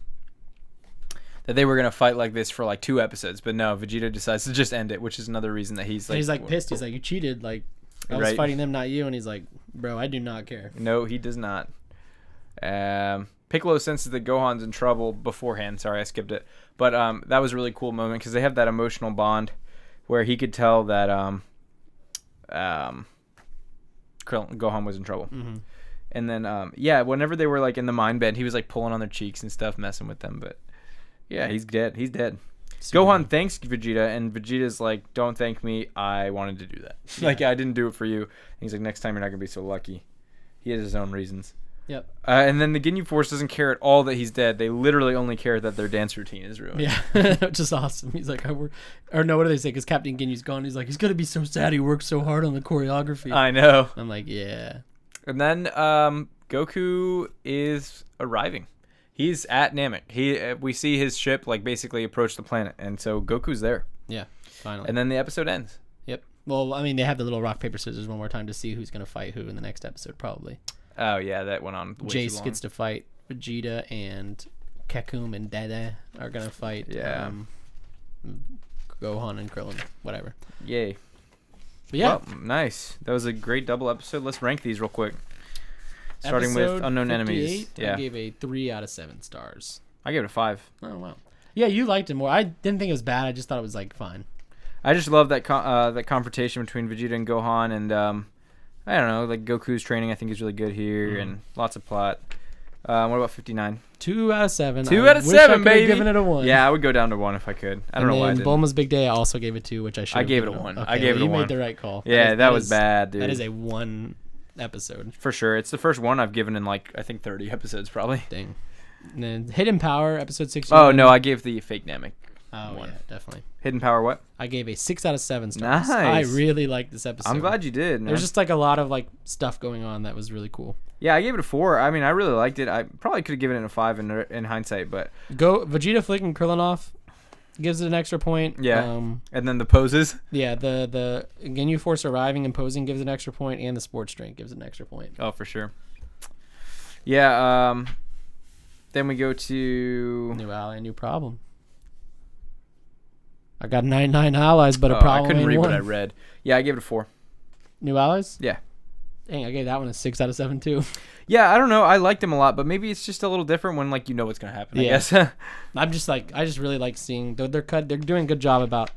that they were gonna fight like this for like 2 episodes, but no, Vegeta decides to just end it, which is another reason that he's like pissed. He's like, you cheated. Like I was fighting them, not you. And he's like, bro, I do not care. No, he does not. Piccolo senses that Gohan's in trouble beforehand. Sorry, I skipped it. But that was a really cool moment because they have that emotional bond where he could tell that Gohan was in trouble. Mm-hmm. And then, whenever they were like in the mind bend, he was like pulling on their cheeks and stuff, messing with them. But yeah, he's dead. He's dead. Gohan thanks Vegeta, and Vegeta's like, don't thank me. I wanted to do that. Yeah. Like, I didn't do it for you. And he's like, next time you're not going to be so lucky. He has his own reasons. Yep. And then the Ginyu Force doesn't care at all that he's dead. They literally only care that their dance routine is ruined. Yeah, which is awesome. He's like, what do they say? Because Captain Ginyu's gone. He's like, he's gonna be so sad. He worked so hard on the choreography. I know. I'm like, yeah. And then Goku is arriving. He's at Namek. We see his ship like basically approach the planet, and so Goku's there. Yeah, finally. And then the episode ends. Yep. Well, I mean, they have the little rock paper scissors one more time to see who's gonna fight who in the next episode, probably. Oh yeah, that went on way Jace too long. gets to fight Vegeta, and Kekum and Dada are gonna fight. Yeah. Gohan and Krillin, whatever. Yay. But yeah. Well, nice. That was a great double episode. Let's rank these real quick. Starting with Unknown Enemies. Yeah. I gave a 3 out of 7 stars. I gave it a 5. Oh wow. Yeah, you liked it more. I didn't think it was bad. I just thought it was like fine. I just love that that confrontation between Vegeta and Gohan, and I don't know, like Goku's training I think is really good here, and lots of plot. What about 59? 2 out of 7. 2 out of 7, baby. Given it a 1. Yeah, I would go down to 1 if I could. I don't know why I didn't. Bulma's Big Day, I also gave it 2, which I should. I gave it a 1. Okay, I gave it a 1. You made the right call. Yeah, that was bad, dude. That is a 1 episode. For sure. It's the first one I've given in like I think 30 episodes probably. Dang. And then Hidden Power, episode 6. Oh no, I gave the fake Namek. Oh 1. yeah, definitely. Hidden Power what? I gave a 6 out of 7 stars. Nice. I really liked this episode. I'm glad you did. Man. There's just like a lot of like stuff going on that was really cool. Yeah, I gave it a 4. I mean, I really liked it. I probably could have given it a 5 in hindsight, but Vegeta flicking Krillin off gives it an extra point. Yeah. And then the poses. Yeah, the Ginyu Force arriving and posing gives an extra point, and the sports drink gives an extra point. Oh, for sure. Yeah. Then we go to New ally, new problem. I got 99 allies, but a problem. I couldn't ain't read one. what I read. Yeah, I gave it a 4. New allies? Yeah. Dang, I gave that one a 6 out of 7 too. Yeah, I don't know. I liked him a lot, but maybe it's just a little different when like you know what's gonna happen. I guess. I just really like seeing they're doing a good job about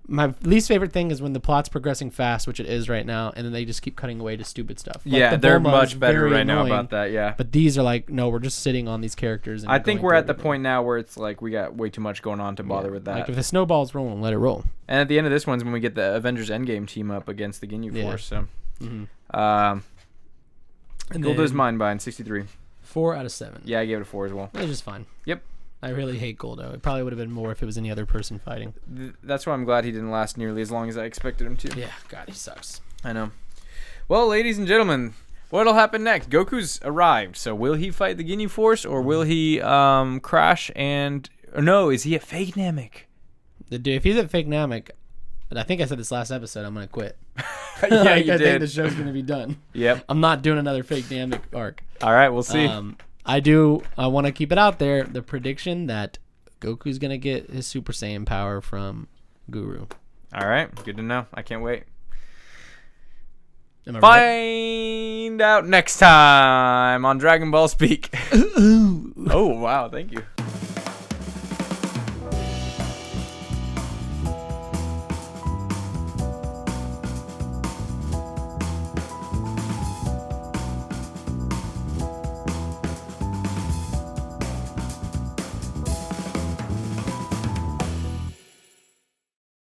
My least favorite thing is when the plot's progressing fast, which it is right now, and then they just keep cutting away to stupid stuff. Like Yeah, the they're Bulma much is better very right now annoying, about that. Yeah. But these are like, no, we're just sitting on these characters. And I think going we're through at the everything. point now where it's like we got way too much going on to bother with that. Like if the snowball's rolling, let it roll. And at the end of this one's when we get the Avengers Endgame team up against the Ginyu Force. So, And Goldo's then Mind Bind 63. 4 out of 7. Yeah, I gave it a 4 as well. It's just fine. Yep. I really hate Goldo. It probably would have been more if it was any other person fighting. That's why I'm glad he didn't last nearly as long as I expected him to. Yeah, God, he sucks. I know. Well, ladies and gentlemen, what'll happen next? Goku's arrived, so will he fight the Ginyu Force, or will he crash and... Or no, is he a fake Namek? If he's at fake Namek, I think I said this last episode, I'm going to quit. Yeah, like, you I did. think the show's going to be done. Yep. I'm not doing another fake Namek arc. All right, we'll see. I want to keep it out there, the prediction that Goku's going to get his Super Saiyan power from Guru. All right, good to know. I can't wait. Am I right? Find out next time on Dragon Ball Speak. Oh, wow, thank you.